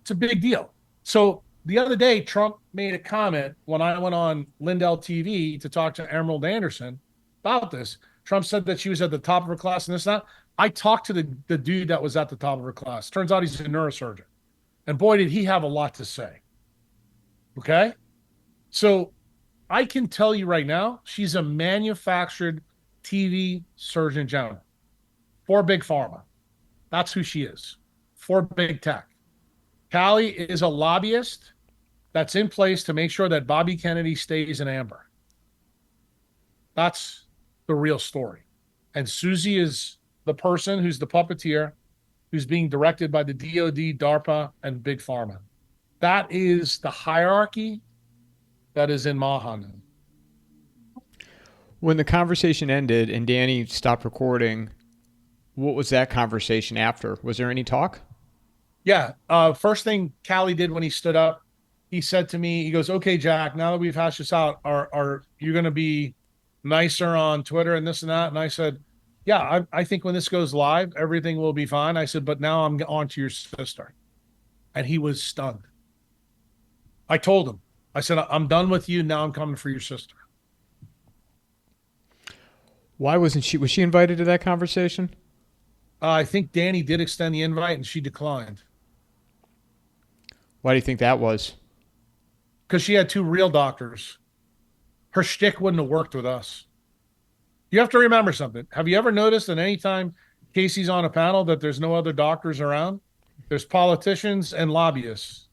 it's a big deal. So the other day, Trump made a comment when I went on Lindell TV to talk to Emerald Anderson about this. Trump said that she was at the top of her class and this and that. I talked to the dude that was at the top of her class. Turns out he's a neurosurgeon. And boy, did he have a lot to say. Okay? So I can tell you right now, she's a manufactured TV surgeon general for Big Pharma. That's who she is, for Big Tech. Cali is a lobbyist that's in place to make sure that Bobby Kennedy stays in amber. That's the real story. And Susie is the person who's the puppeteer, who's being directed by the DOD, DARPA, and Big Pharma. That is the hierarchy that is in Mahan. When the conversation ended and Danny stopped recording, what was that conversation after? Was there any talk? Yeah. First thing Cali did when he stood up, he said to me, he goes, okay, Jack, now that we've hashed this out, are you going to be nicer on Twitter and this and that? And I said, yeah, I think when this goes live, everything will be fine. I said, but now I'm on to your sister. And he was stunned. I told him, I said, I'm done with you. Now I'm coming for your sister. Why wasn't she? Was she invited to that conversation? I think Danny did extend the invite and she declined. Why do you think that was? Because she had two real doctors. Her shtick wouldn't have worked with us. You have to remember something. Have you ever noticed that anytime Casey's on a panel that there's no other doctors around? There's politicians and lobbyists.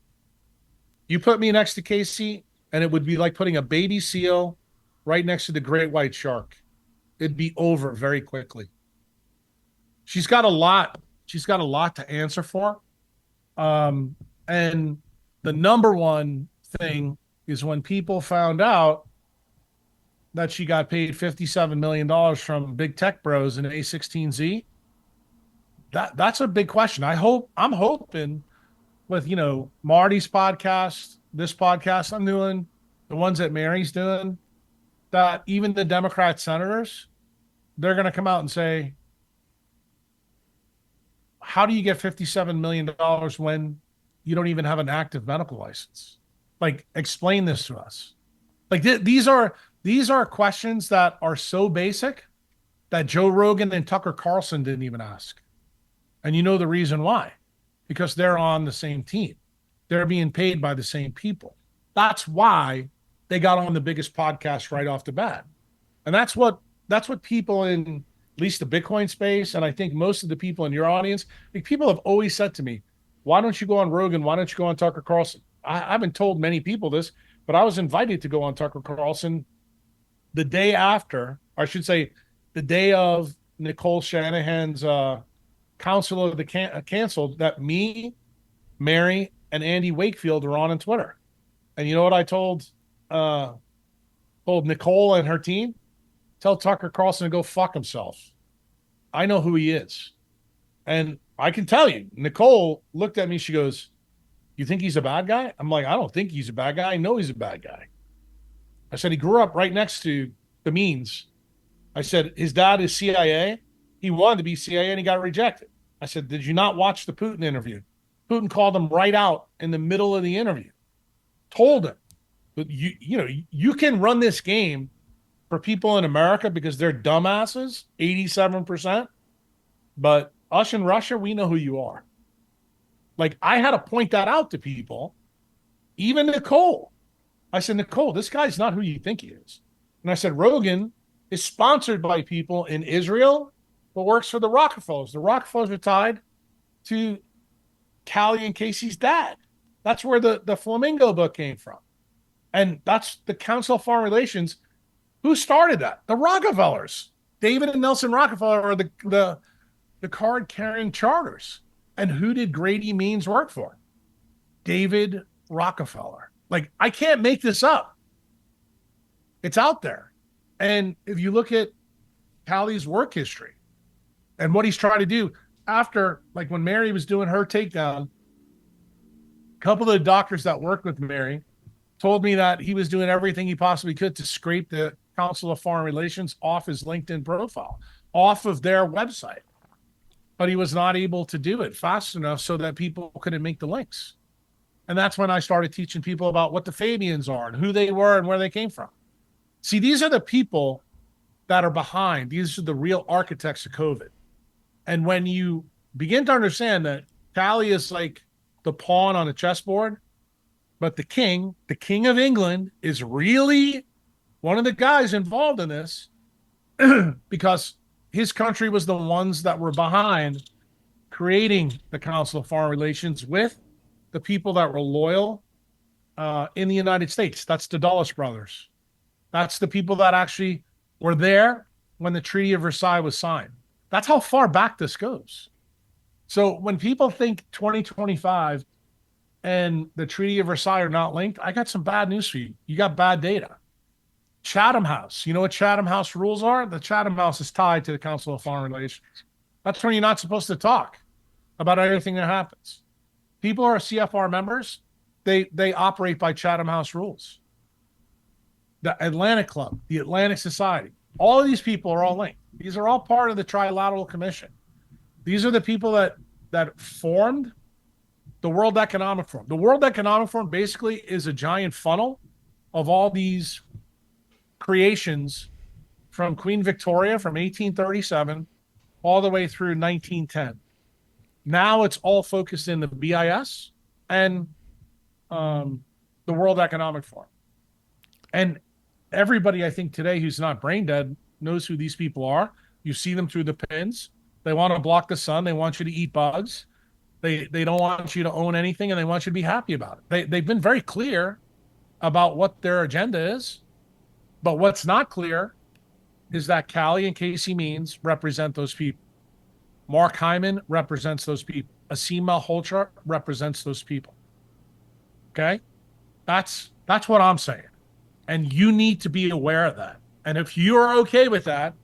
You put me next to Casey, and it would be like putting a baby seal right next to the great white shark. It'd be over very quickly. She's got a lot. She's got a lot to answer for. And the number one thing is when people found out that she got paid $57 million from big tech bros in A16Z. That's a big question. I'm hoping with, Marty's podcast, this podcast I'm doing, the ones that Mary's doing, that even the Democrat senators, they're going to come out and say, how do you get $57 million when you don't even have an active medical license? Like, explain this to us. Like, these are questions that are so basic that Joe Rogan and Tucker Carlson didn't even ask. And you know the reason why? Because they're on the same team. They're being paid by the same people. That's why they got on the biggest podcast right off the bat. And that's what people in at least the Bitcoin space, and I think most of the people in your audience, like, people have always said to me, why don't you go on Rogan? Why don't you go on Tucker Carlson? I haven't told many people this, but I was invited to go on Tucker Carlson the day after, or I should say the day of Nicole Shanahan's council of the canceled, that me, Mary, and Andy Wakefield are on Twitter. And you know what I told Nicole and her team? Tell Tucker Carlson to go fuck himself. I know who he is. And I can tell you, Nicole looked at me. She goes, "You think he's a bad guy?" I'm like, "I don't think he's a bad guy. I know he's a bad guy." I said, he grew up right next to the Means. I said, his dad is CIA. He wanted to be CIA and he got rejected. I said, did you not watch the Putin interview? Putin called him right out in the middle of the interview. Told him, but you can run this game for people in America because they're dumbasses, 87%. But us in Russia, we know who you are. Like, I had to point that out to people, even Nicole. I said, Nicole, this guy's not who you think he is. And I said, Rogan is sponsored by people in Israel, but works for the Rockefellers. The Rockefellers are tied to Cali and Casey's dad. That's where the Flamingo book came from. And that's the Council of Foreign Relations. Who started that? The Rockefellers. David and Nelson Rockefeller are the card-carrying charters. And who did Grady Means work for? David Rockefeller. Like, I can't make this up. It's out there. And if you look at Cali's work history and what he's trying to do after, like when Mary was doing her takedown, a couple of the doctors that worked with Mary told me that he was doing everything he possibly could to scrape the Council of Foreign Relations off his LinkedIn profile, off of their website. But he was not able to do it fast enough so that people couldn't make the links. And that's when I started teaching people about what the Fabians are and who they were and where they came from. See, these are the people that are behind. These are the real architects of COVID. And when you begin to understand that Cali is like the pawn on a chessboard, but the king of England, is really one of the guys involved in this because his country was the ones that were behind creating the Council of Foreign Relations with the people that were loyal in the United States. That's the Dulles brothers. That's the people that actually were there when the Treaty of Versailles was signed. That's how far back this goes. So when people think 2025 and the Treaty of Versailles are not linked, I got some bad news for you. You got bad data. Chatham House. You know what Chatham House rules are? The Chatham House is tied to the Council of Foreign Relations. That's when you're not supposed to talk about anything that happens. People who are CFR members, they operate by Chatham House rules. The Atlantic Club, the Atlantic Society, all of these people are all linked. These are all part of the Trilateral Commission. These are the people that formed the World Economic Forum. The World Economic Forum basically is a giant funnel of all these creations from Queen Victoria from 1837 all the way through 1910. Now it's all focused in the BIS and the World Economic Forum. And everybody, I think, today who's not brain dead knows who these people are. You see them through the pins. They want to block the sun. They want you to eat bugs. They don't want you to own anything, and they want you to be happy about it. They've been very clear about what their agenda is. But what's not clear is that Cali and Casey Means represent those people. Mark Hyman represents those people. Asim Malhotra represents those people. Okay? That's what I'm saying. And you need to be aware of that. And if you're okay with that,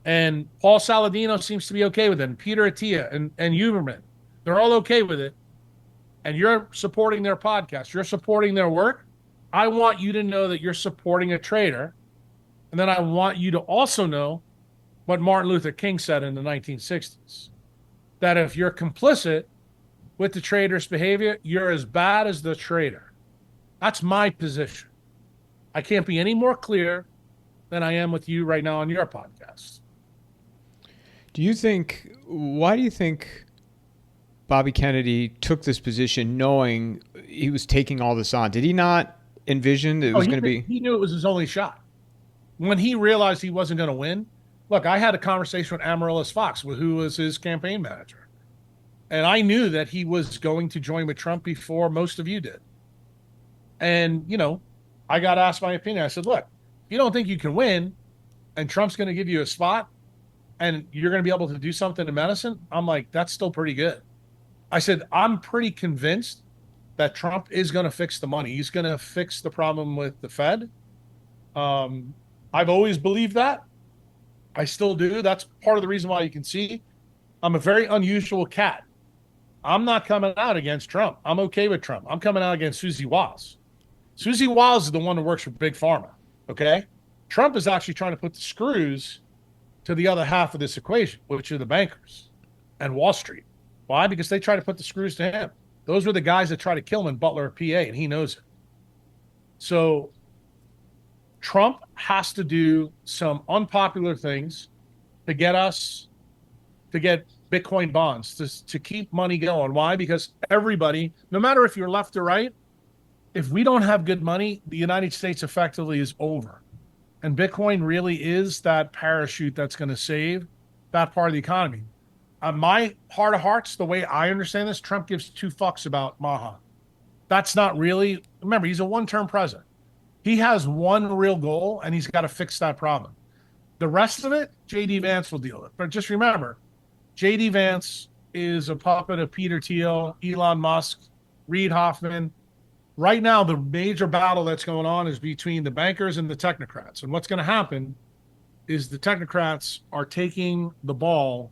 and Paul Saladino seems to be okay with it, and Peter Attia and Huberman, they're all okay with it, and you're supporting their podcast, you're supporting their work, I want you to know that you're supporting a traitor. And then I want you to also know what Martin Luther King said in the 1960s, that if you're complicit with the traitor's behavior, you're as bad as the traitor. That's my position. I can't be any more clear than I am with you right now on your podcast. Why do you think Bobby Kennedy took this position knowing he was taking all this on? Did he not envision that it was going to be? He knew it was his only shot. When he realized he wasn't going to win, look, I had a conversation with Amaryllis Fox, who was his campaign manager. And I knew that he was going to join with Trump before most of you did. And, I got asked my opinion. I said, look, if you don't think you can win and Trump's going to give you a spot and you're going to be able to do something in medicine, I'm like, that's still pretty good. I said, I'm pretty convinced that Trump is going to fix the money. He's going to fix the problem with the Fed. I've always believed that. I still do. That's part of the reason why you can see I'm a very unusual cat. I'm not coming out against Trump. I'm okay with Trump. I'm coming out against Susie Walls. Susie Walls is the one that works for Big Pharma. Okay. Trump is actually trying to put the screws to the other half of this equation, which are the bankers and Wall Street. Why? Because they try to put the screws to him. Those were the guys that try to kill him in Butler, PA, and he knows it. So Trump has to do some unpopular things to get Bitcoin bonds to keep money going. Why? Because everybody, no matter if you're left or right, if we don't have good money, the United States effectively is over. And Bitcoin really is that parachute that's going to save that part of the economy. My heart of hearts, the way I understand this, Trump gives two fucks about Maha. That's not really, remember, he's a one-term president. He has one real goal, and he's got to fix that problem. The rest of it, J.D. Vance will deal with. But just remember, J.D. Vance is a puppet of Peter Thiel, Elon Musk, Reid Hoffman. Right now, the major battle that's going on is between the bankers and the technocrats. And what's going to happen is the technocrats are taking the ball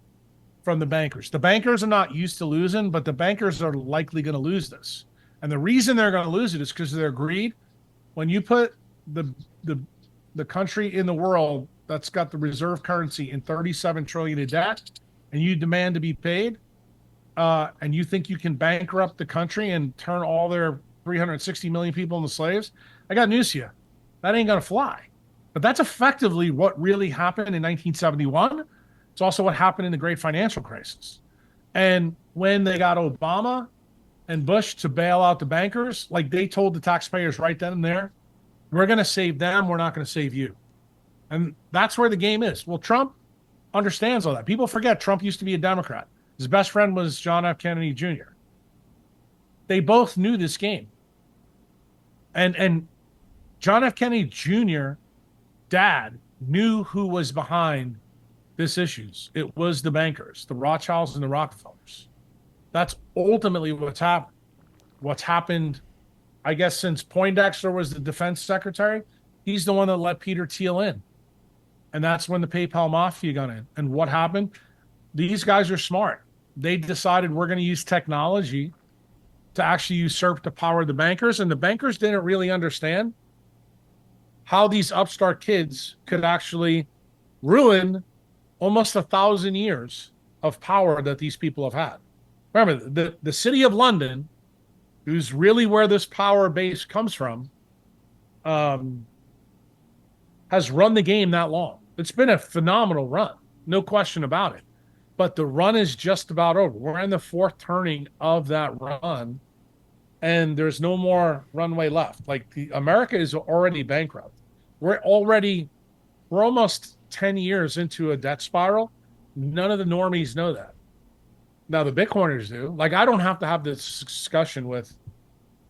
from the bankers. The bankers are not used to losing, but the bankers are likely going to lose this. And the reason they're going to lose it is because of their greed. When you put the country in the world that's got the reserve currency in 37 trillion in debt, and you demand to be paid, and you think you can bankrupt the country and turn all their 360 million people into slaves, I got news to you. That ain't going to fly. But that's effectively what really happened in 1971. It's also what happened in the great financial crisis. And when they got Obama and Bush to bail out the bankers, like they told the taxpayers right then and there, we're going to save them. We're not going to save you. And that's where the game is. Well, Trump understands all that. People forget Trump used to be a Democrat. His best friend was John F. Kennedy Jr. They both knew this game. And John F. Kennedy Jr. dad knew who was behind this issues. It was the bankers, the Rothschilds and the Rockefellers. That's ultimately what's happened. What's happened, I guess, since Poindexter was the defense secretary, he's the one that let Peter Thiel in. And that's when the PayPal mafia got in. And what happened? These guys are smart. They decided we're going to use technology to actually usurp the power of the bankers. And the bankers didn't really understand how these upstart kids could actually ruin almost 1,000 years of power that these people have had. Remember, the city of London, who's really where this power base comes from, has run the game that long. It's been a phenomenal run, no question about it. But the run is just about over. We're in the fourth turning of that run, and there's no more runway left. Like America is already bankrupt. We're almost 10 years into a debt spiral. None of the normies know that. Now the Bitcoiners do. Like I don't have to have this discussion with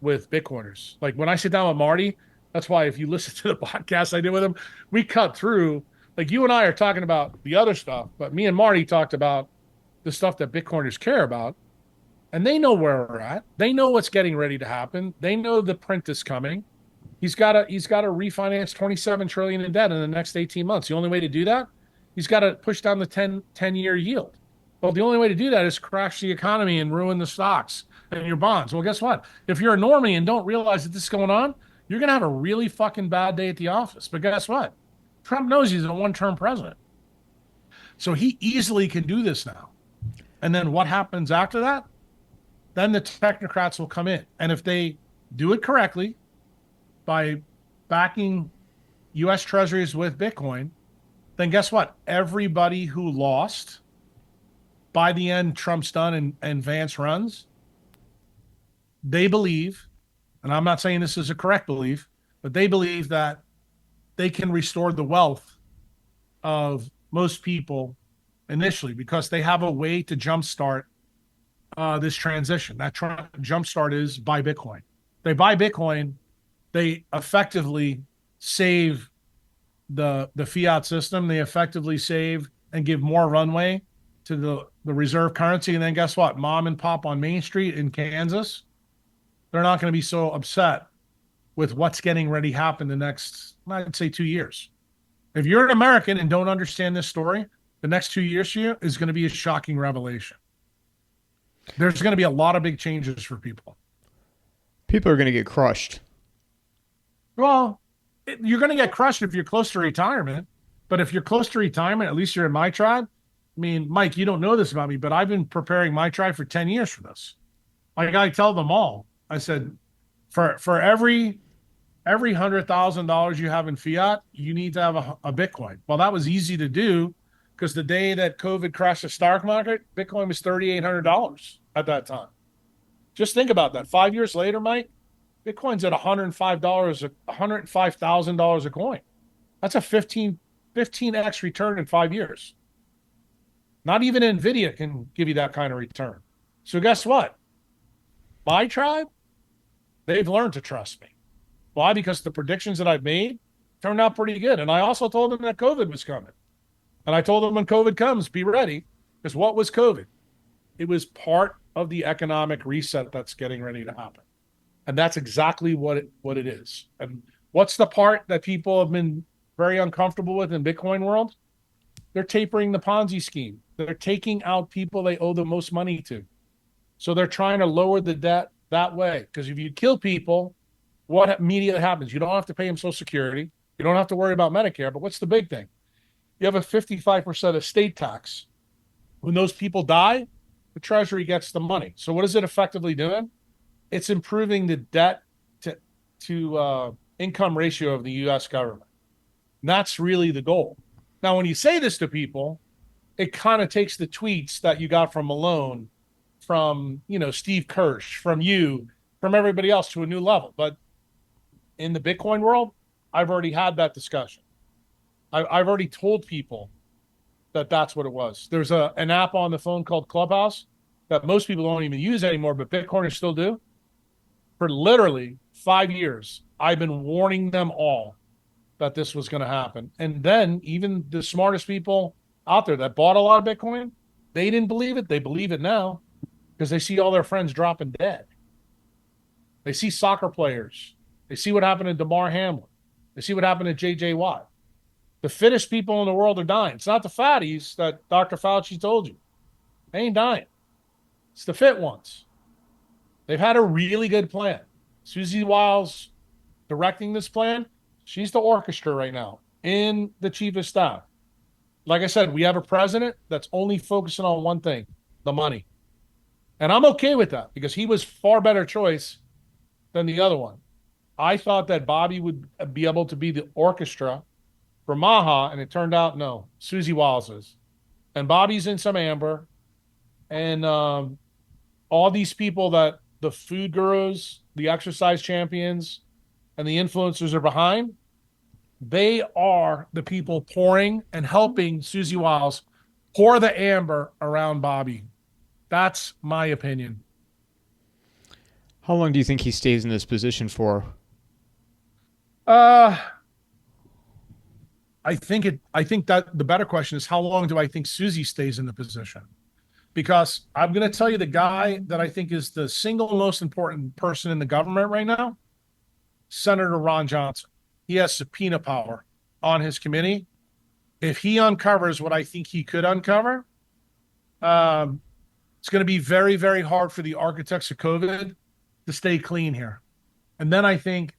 Bitcoiners. Like when I sit down with Marty, that's why if you listen to the podcast I did with him, we cut through. Like you and I are talking about the other stuff, but me and Marty talked about the stuff that Bitcoiners care about, and they know where we're at. They know what's getting ready to happen. They know the print is coming. He's got to refinance 27 trillion in debt in the next 18 months. The only way to do that, he's got to push down the 10-year yield. Well, the only way to do that is crash the economy and ruin the stocks and your bonds. Well, guess what? If you're a normie and don't realize that this is going on, you're going to have a really fucking bad day at the office. But guess what? Trump knows he's a one-term president. So he easily can do this now. And then what happens after that? Then the technocrats will come in. And if they do it correctly by backing U.S. treasuries with Bitcoin, then guess what? Everybody who lost, by the end, Trump's done and Vance runs, they believe, and I'm not saying this is a correct belief, but they believe that they can restore the wealth of most people initially because they have a way to jumpstart this transition. That jumpstart is buy Bitcoin. They buy Bitcoin, they effectively save the fiat system. They effectively save and give more runway to the reserve currency. And then guess what? Mom and pop on Main Street in Kansas, they're not going to be so upset with what's getting ready to happen the next, I'd say, 2 years. If you're an American and don't understand this story, the next 2 years for you is going to be a shocking revelation. There's going to be a lot of big changes for people. People are going to get crushed. Well, you're going to get crushed if you're close to retirement. But if you're close to retirement, at least you're in my tribe. I mean, Mike, you don't know this about me, but I've been preparing my tribe for 10 years for this. Like I tell them all, I said, for every $100,000 you have in fiat, you need to have a Bitcoin. Well, that was easy to do because the day that COVID crashed the stock market, Bitcoin was $3,800 at that time. Just think about that. 5 years later, Mike, Bitcoin's at $105,000 a coin. That's a 15x return in 5 years. Not even NVIDIA can give you that kind of return. So guess what? My tribe, they've learned to trust me. Why? Because the predictions that I've made turned out pretty good. And I also told them that COVID was coming. And I told them when COVID comes, be ready. Because what was COVID? It was part of the economic reset that's getting ready to happen. And that's exactly what it is. And what's the part that people have been very uncomfortable with in Bitcoin world? They're tapering the Ponzi scheme. They're taking out people they owe the most money to. So they're trying to lower the debt that way. Because if you kill people, what immediately happens? You don't have to pay them Social Security. You don't have to worry about Medicare. But what's the big thing? You have a 55% estate tax. When those people die, the Treasury gets the money. So what is it effectively doing? It's improving the debt to income ratio of the U.S. government. And that's really the goal. Now, when you say this to people, it kind of takes the tweets that you got from Malone, from Steve Kirsch, from you, from everybody else to a new level. But in the Bitcoin world, I've already had that discussion. I've already told people that that's what it was. There's an app on the phone called Clubhouse that most people don't even use anymore, but Bitcoiners still do. For literally 5 years, I've been warning them all that this was going to happen. And then even the smartest people out there that bought a lot of Bitcoin, they didn't believe it. They believe it now because they see all their friends dropping dead. They see soccer players. They see what happened to DeMar Hamlin. They see what happened to J.J. Watt. The fittest people in the world are dying. It's not the fatties that Dr. Fauci told you. They ain't dying. It's the fit ones. They've had a really good plan. Susie Walls directing this plan. She's the orchestra right now in the chief of staff. Like I said, we have a president that's only focusing on one thing, the money. And I'm okay with that because he was far better choice than the other one. I thought that Bobby would be able to be the orchestra for Maha, and it turned out no. Susie Walls is. And Bobby's in some amber. And all these people that the food gurus, the exercise champions, and the influencers are behind, they are the people pouring and helping Susie Walls pour the amber around Bobby. That's my opinion. How long do you think he stays in this position for? I think that the better question is how long do I think Susie stays in the position? Because I'm going to tell you the guy that I think is the single most important person in the government right now, Senator Ron Johnson. He has subpoena power on his committee. If he uncovers what I think he could uncover, it's going to be very, very hard for the architects of COVID to stay clean here. And then I think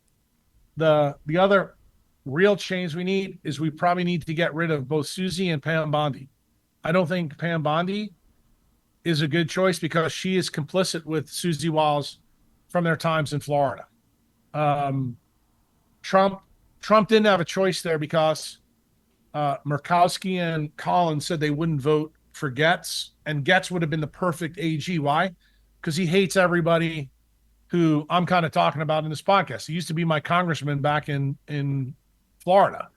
the other real change we need is we probably need to get rid of both Susie and Pam Bondi. I don't think Pam Bondi is a good choice because she is complicit with Susie Walls from their times in Florida. Trump didn't have a choice there because Murkowski and Collins said they wouldn't vote for Getz, and Getz would have been the perfect AG. Why? Because he hates everybody who I'm kind of talking about in this podcast. He used to be my congressman back in Florida.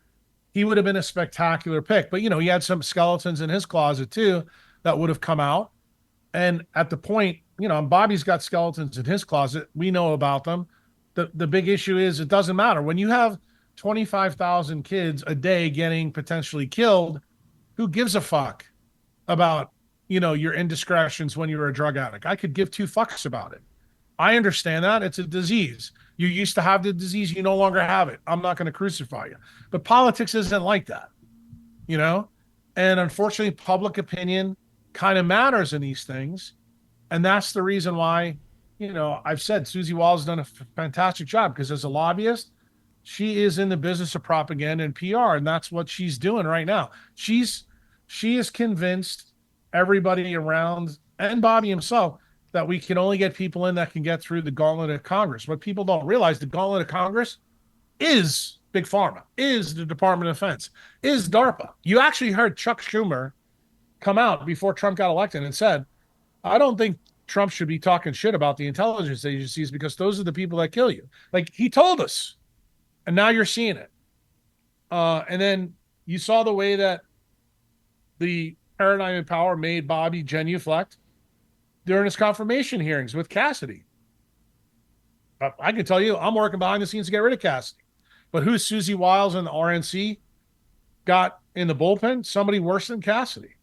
He would have been a spectacular pick. But, he had some skeletons in his closet, too, that would have come out. And at the point, Bobby's got skeletons in his closet. We know about them. The big issue is it doesn't matter. When you have 25,000 kids a day getting potentially killed, who gives a fuck about, your indiscretions when you're a drug addict? I could give two fucks about it. I understand that. It's a disease. You used to have the disease, you no longer have it. I'm not going to crucify you. But politics isn't like that, you know? And unfortunately, public opinion kind of matters in these things. And that's the reason why, I've said Susie Walls has done a fantastic job, because as a lobbyist, she is in the business of propaganda and PR, and that's what she's doing right now. She is convinced everybody around, and Bobby himself, that we can only get people in that can get through the gauntlet of Congress. What people don't realize, the gauntlet of Congress is Big Pharma, is the Department of Defense, is DARPA. You actually heard Chuck Schumer come out before Trump got elected and said, I don't think Trump should be talking shit about the intelligence agencies, because those are the people that kill you. Like, he told us, and now you're seeing it. And then you saw the way that the paradigm in power made Bobby genuflect during his confirmation hearings with Cassidy. I can tell you, I'm working behind the scenes to get rid of Cassidy. But who's Susie Wiles and the RNC got in the bullpen? Somebody worse than Cassidy.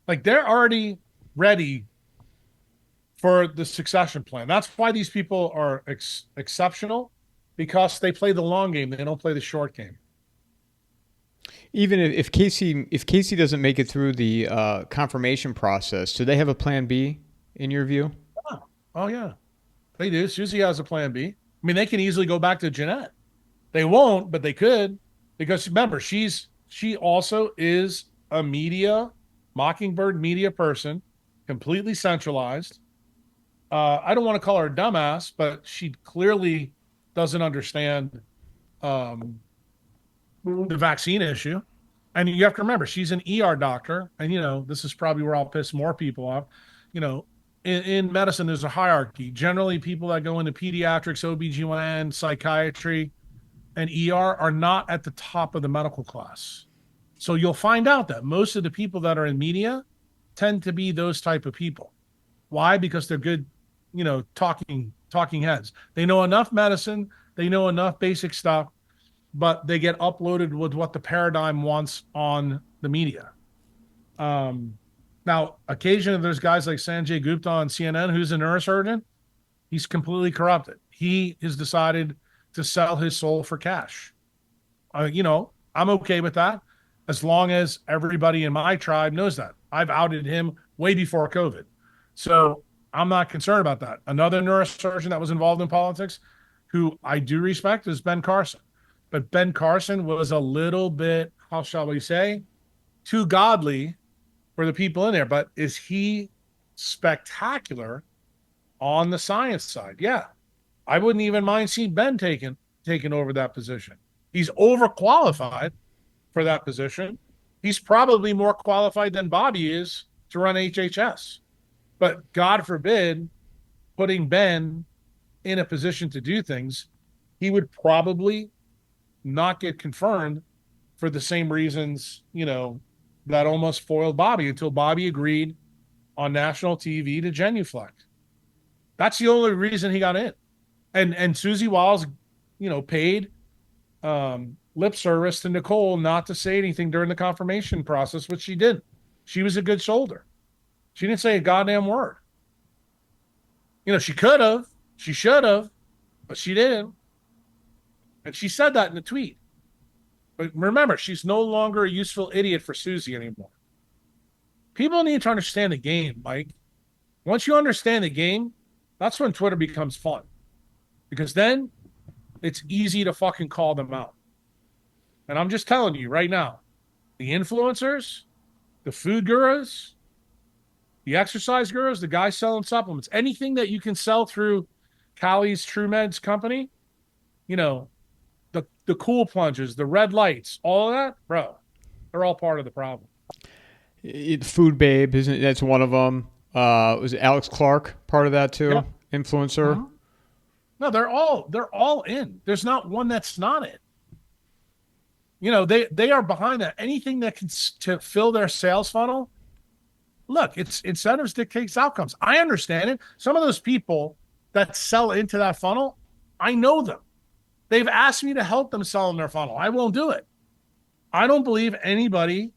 Like, they're already ready for the succession plan. That's why these people are exceptional, because they play the long game. They don't play the short game. Even if Casey doesn't make it through the confirmation process, do they have a plan B in your view? Oh yeah, they do. Susie has a plan B. I mean, they can easily go back to Jeanette. They won't, but they could, because remember, she also is a Mockingbird media person, completely centralized. I don't want to call her a dumbass, but she clearly doesn't understand the vaccine issue. And you have to remember, she's an ER doctor. And, this is probably where I'll piss more people off. In medicine, there's a hierarchy. Generally, people that go into pediatrics, OBGYN, psychiatry, and ER are not at the top of the medical class. So you'll find out that most of the people that are in media tend to be those type of people. Why? Because they're good, talking heads. They know enough medicine. They know enough basic stuff, but they get uploaded with what the paradigm wants on the media. Now, occasionally there's guys like Sanjay Gupta on CNN, who's a neurosurgeon. He's completely corrupted. He has decided to sell his soul for cash. I'm okay with that, as long as everybody in my tribe knows that. I've outed him way before COVID. So I'm not concerned about that. Another neurosurgeon that was involved in politics, who I do respect, is Ben Carson. But Ben Carson was a little bit, how shall we say, too godly for the people in there. But is he spectacular on the science side? Yeah. I wouldn't even mind seeing Ben taking over that position. He's overqualified for that position. He's probably more qualified than Bobby is to run HHS. But God forbid, putting Ben in a position to do things, he would probably not get confirmed for the same reasons, that almost foiled Bobby, until Bobby agreed on national TV to genuflect. That's the only reason he got in. And Susie Walls, paid lip service to Nicole not to say anything during the confirmation process, which she didn't. She was a good shoulder. She didn't say a goddamn word. She could have, she should have, but she didn't. And she said that in the tweet. But remember, she's no longer a useful idiot for Susie anymore. People need to understand the game, Mike. Once you understand the game, that's when Twitter becomes fun. Because then it's easy to fucking call them out. And I'm just telling you right now, the influencers, the food gurus, the exercise gurus, the guys selling supplements, anything that you can sell through Cali's True Meds company, the cool plunges, the red lights, all of that, bro, they're all part of the problem. Food Babe, that's one of them. Was Alex Clark part of that too? Yeah. Influencer. Uh-huh. No, they're all in. There's not one that's not in. They are behind that. Anything that can to fill their sales funnel. Look, it's incentives dictates outcomes. I understand it. Some of those people that sell into that funnel, I know them. They've asked me to help them sell in their funnel. I won't do it. I don't believe anybody,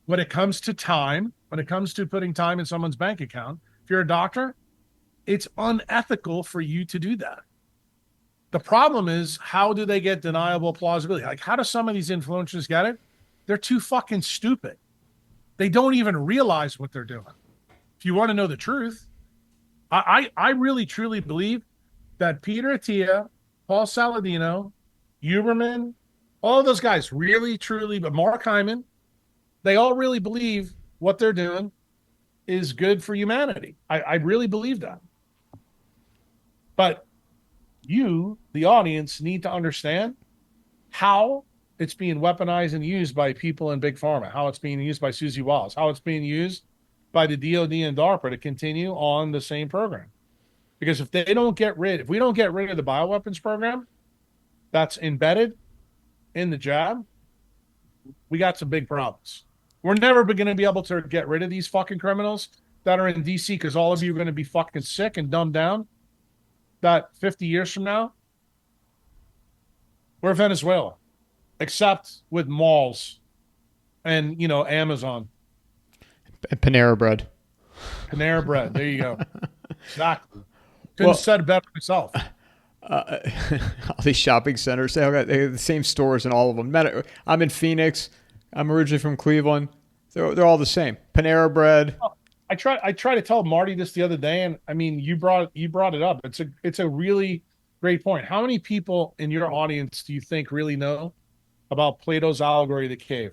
when it comes to time, when it comes to putting time in someone's bank account, if you're a doctor, it's unethical for you to do that. The problem is, how do they get deniable plausibility? Like, how do some of these influencers get it? They're too fucking stupid. They don't even realize what they're doing. If you want to know the truth, I really truly believe that Peter Attia, Paul Saladino, Huberman, all those guys really, truly, but Mark Hyman, they all really believe what they're doing is good for humanity. I really believe that. But you, the audience, need to understand how it's being weaponized and used by people in Big Pharma, how it's being used by Susie Walls, how it's being used by the DOD and DARPA to continue on the same program. Because if we don't get rid of the bioweapons program that's embedded in the jab, we got some big problems. We're never going to be able to get rid of these fucking criminals that are in DC because all of you are going to be fucking sick and dumbed down. That 50 years from now, we're Venezuela, except with malls and, Amazon. Panera Bread. Panera Bread. There you go. Exactly. Couldn't have said it better myself. All these shopping centers, they have the same stores in all of them. I'm in Phoenix. I'm originally from Cleveland. They're all the same. Panera Bread. I try to tell Marty this the other day, and I mean, you brought it up. It's a really great point. How many people in your audience do you think really know about Plato's allegory of the cave?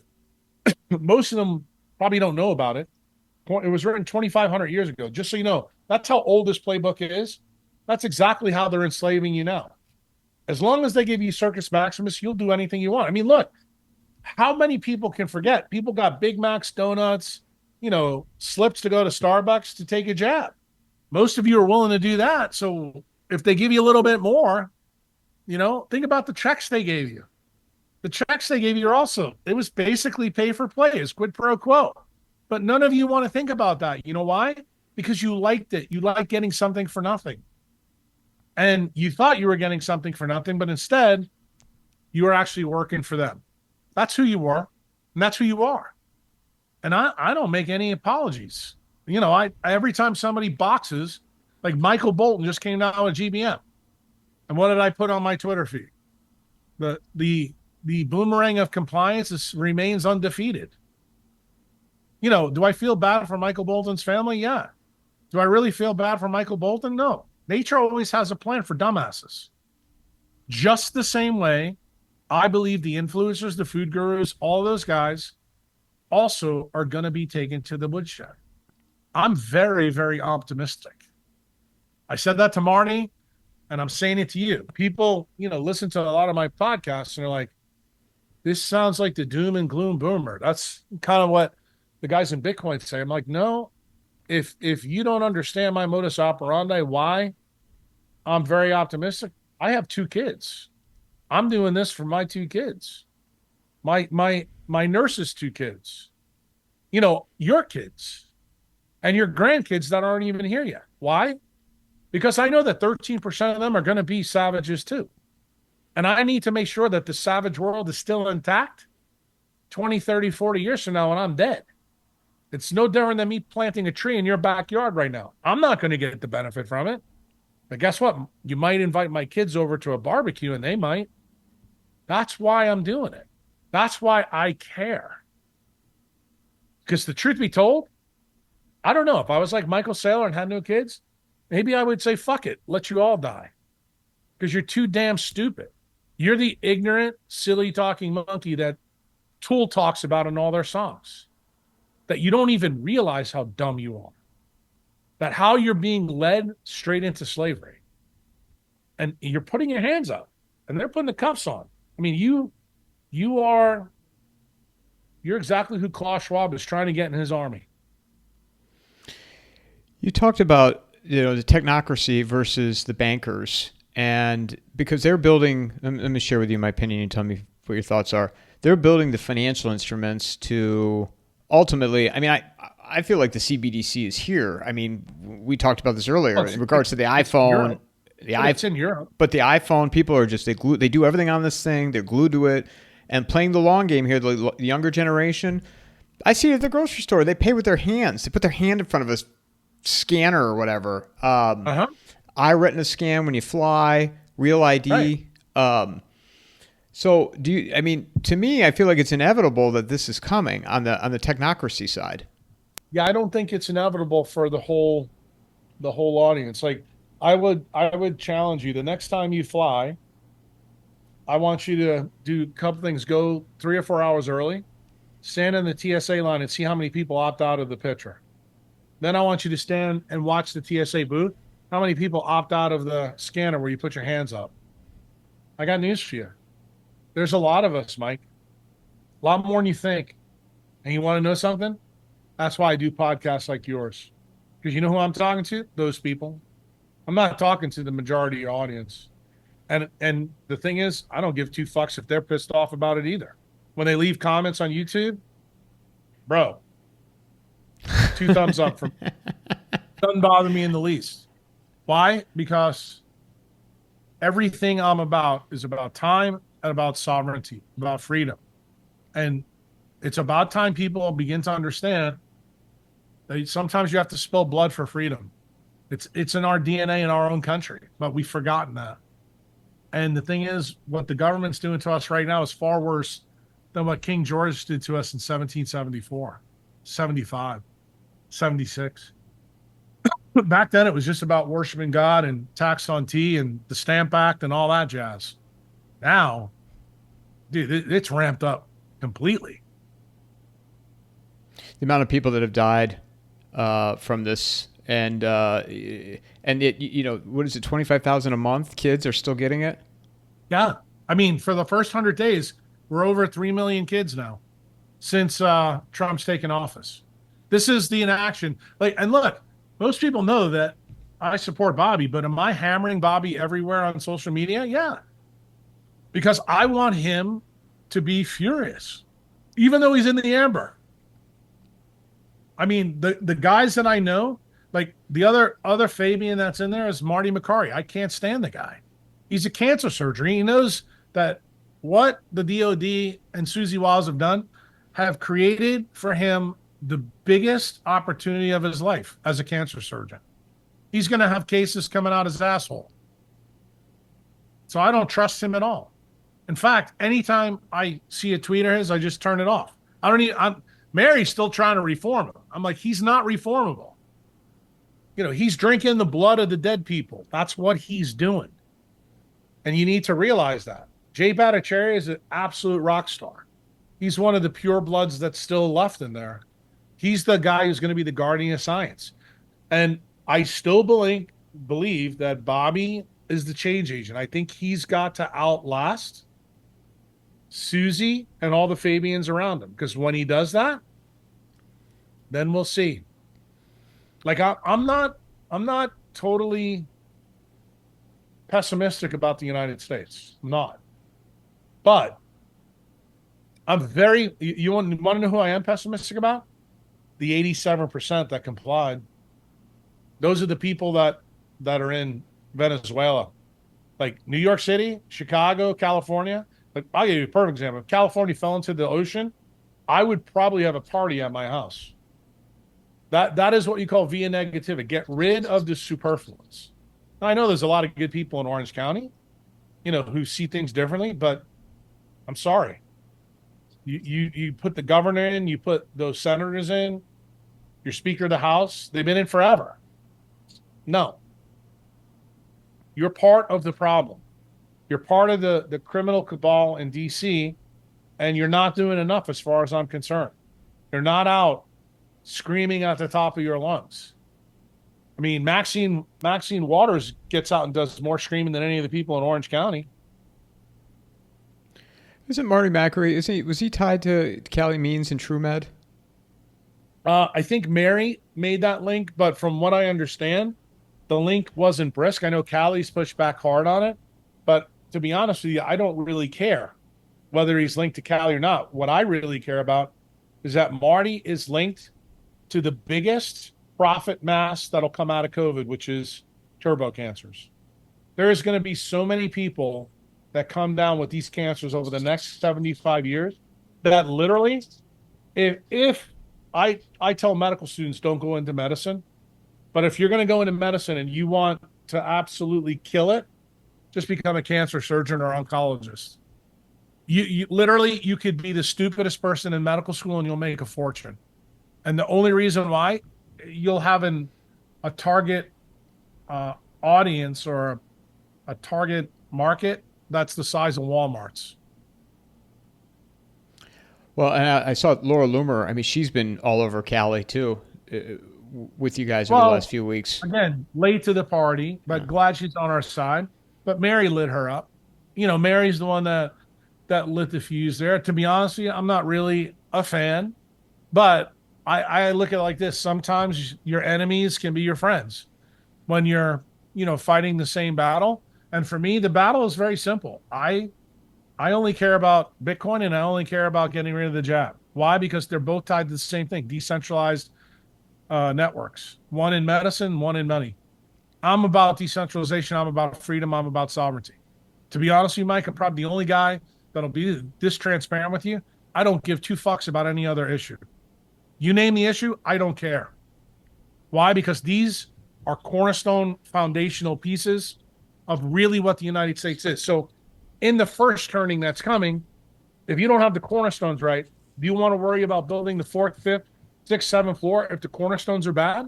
Most of them probably don't know about it. It was written 2,500 years ago. Just so you know, that's how old this playbook is. That's exactly how they're enslaving you now. As long as they give you Circus Maximus, you'll do anything you want. I mean, look, how many people can forget? People got Big Macs, donuts, slips to go to Starbucks to take a jab. Most of you are willing to do that. So if they give you a little bit more, think about the checks they gave you. The checks they gave you it was basically pay for play. It's quid pro quo. But none of you want to think about that. You know why? Because you liked it. You like getting something for nothing. And you thought you were getting something for nothing, but instead you were actually working for them. That's who you were. And that's who you are. And I don't make any apologies. Every time somebody boxes, like Michael Bolton just came down with GBM. And what did I put on my Twitter feed? The boomerang of compliance remains undefeated. Do I feel bad for Michael Bolton's family? Yeah. Do I really feel bad for Michael Bolton? No. Nature always has a plan for dumbasses. Just the same way, I believe the influencers, the food gurus, all those guys also are going to be taken to the woodshed. I'm very, very optimistic. I said that to Marty, and I'm saying it to you. People, listen to a lot of my podcasts, and they're like, this sounds like the doom and gloom boomer. That's kind of what the guys in Bitcoin say. I'm like, no, if you don't understand my modus operandi, why I'm very optimistic. I have 2 kids. I'm doing this for my 2 kids. My nurse's 2 kids. Your kids and your grandkids that aren't even here yet. Why? Because I know that 13% of them are going to be savages too. And I need to make sure that the savage world is still intact 20, 30, 40 years from now when I'm dead. It's no different than me planting a tree in your backyard right now. I'm not going to get the benefit from it. But guess what? You might invite my kids over to a barbecue and they might. That's why I'm doing it. That's why I care. Because the truth be told, I don't know. If I was like Michael Saylor and had no kids, maybe I would say, fuck it, let you all die. Because you're too damn stupid. You're the ignorant, silly talking monkey that Tool talks about in all their songs. That you don't even realize how dumb you are. That how you're being led straight into slavery. And you're putting your hands up. And they're putting the cuffs on. I mean, you're exactly who Klaus Schwab is trying to get in his army. You talked about, the technocracy versus the bankers. And because they're building, let me share with you my opinion and tell me what your thoughts are. They're building the financial instruments to ultimately, I feel like the CBDC is here. I mean, we talked about this earlier in regards to the iPhone. It's in Europe. But the iPhone, people are just, they do everything on this thing. They're glued to it. And playing the long game here, the younger generation, I see it at the grocery store. They pay with their hands. They put their hand in front of us scanner or whatever. Uh-huh. Eye retina scan when you fly, real Right. ID. So do you? I mean, to me, I feel like it's inevitable that this is coming on the technocracy side. Yeah, I don't think it's inevitable for the whole audience. Like I would challenge you the next time you fly, I want you to do a couple things. Go 3 or 4 hours early, stand in the TSA line and see how many people opt out of the picture. Then I want you to stand and watch the TSA booth. How many people opt out of the scanner where you put your hands up? I got news for you. There's a lot of us, Mike. A lot more than you think. And you want to know something? That's why I do podcasts like yours. Because you know who I'm talking to? Those people. I'm not talking to the majority of your audience. And the thing is, I don't give two fucks if they're pissed off about it either. When they leave comments on YouTube, bro, two thumbs up from doesn't bother me in the least. Why? Because everything I'm about is about time and about sovereignty, about freedom. And it's about time people begin to understand that sometimes you have to spill blood for freedom. It's in our DNA in our own country, but we've forgotten that. And the thing is, what the government's doing to us right now is far worse than what King George did to us in 1774, 75, 76. Back then, it was just about worshiping God and tax on tea and the Stamp Act and all that jazz. Now, dude, it's ramped up completely. The amount of people that have died from this, and it, what is it, 25,000 a month? Kids are still getting it. Yeah. I mean, for the first 100 days, we're over 3 million kids now since Trump's taken office. This is the inaction. Like, and look, most people know that I support Bobby, but am I hammering Bobby everywhere on social media? Yeah. Because I want him to be furious, even though he's in the amber. I mean, the guys that I know, like the other Fabian that's in there is Marty McCarty. I can't stand the guy. He's a cancer surgeon. He knows that what the DOD and Susie Walls have created for him the biggest opportunity of his life as a cancer surgeon. He's going to have cases coming out his asshole. So I don't trust him at all. In fact, anytime I see a tweet of his, I just turn it off. I don't even, Mary's still trying to reform him. I'm like, he's not reformable. He's drinking the blood of the dead people. That's what he's doing. And you need to realize that. Jay Bhattacharya is an absolute rock star. He's one of the pure bloods that's still left in there. He's the guy who's going to be the guardian of science. And I still believe that Bobby is the change agent. I think he's got to outlast Susie and all the Fabians around him. Because when he does that, then we'll see. Like I'm not totally pessimistic about the United States. I'm not. But I'm very you want to know who I am pessimistic about? The 87% that complied. Those are the people that are in Venezuela. Like New York City, Chicago, California. Like I'll give you a perfect example. If California fell into the ocean, I would probably have a party at my house. That is what you call via negativity. Get rid of the superfluous. Now, I know there's a lot of good people in Orange County, who see things differently, but I'm sorry. You put the governor in, you put those senators in, your Speaker of the House, they've been in forever. No. You're part of the problem. You're part of the criminal cabal in D.C., and you're not doing enough as far as I'm concerned. You're not out screaming at the top of your lungs. I mean, Maxine Waters gets out and does more screaming than any of the people in Orange County. Isn't Marty McCary? Was he tied to Cali Means and TrueMed? I think Mary made that link, but from what I understand, the link wasn't brisk. I know Cali's pushed back hard on it, but to be honest with you, I don't really care whether he's linked to Cali or not. What I really care about is that Marty is linked to the biggest profit mass that'll come out of COVID, which is turbo cancers. There is going to be so many people that come down with these cancers over the next 75 years that literally, if I tell medical students don't go into medicine, But if you're going to go into medicine and you want to absolutely kill it, just become a cancer surgeon or oncologist. You literally, you could be the stupidest person in medical school and you'll make a fortune. And the only reason why, you'll have a target audience or a target market that's the size of Walmart's. Well, and I saw Laura Loomer. I mean, she's been all over Cali too, with you guys over the last Well, few weeks. again, late to the party, Yeah. but glad she's on our side. But Mary lit her up. Mary's the one that lit the fuse there. To be honest with you, I'm not really a fan, but I look at it like this. Sometimes your enemies can be your friends when you're, fighting the same battle. And for me, the battle is very simple. I only care about Bitcoin and I only care about getting rid of the jab. Why? Because they're both tied to the same thing, decentralized networks, one in medicine, one in money. I'm about decentralization. I'm about freedom. I'm about sovereignty. To be honest with you, Mike, I'm probably the only guy that'll be this transparent with you. I don't give two fucks about any other issue. You name the issue, I don't care. Why? Because these are cornerstone foundational pieces of really what the United States is. So in the first turning that's coming, if you don't have the cornerstones right, do you want to worry about building the fourth, fifth, sixth, seventh floor if the cornerstones are bad?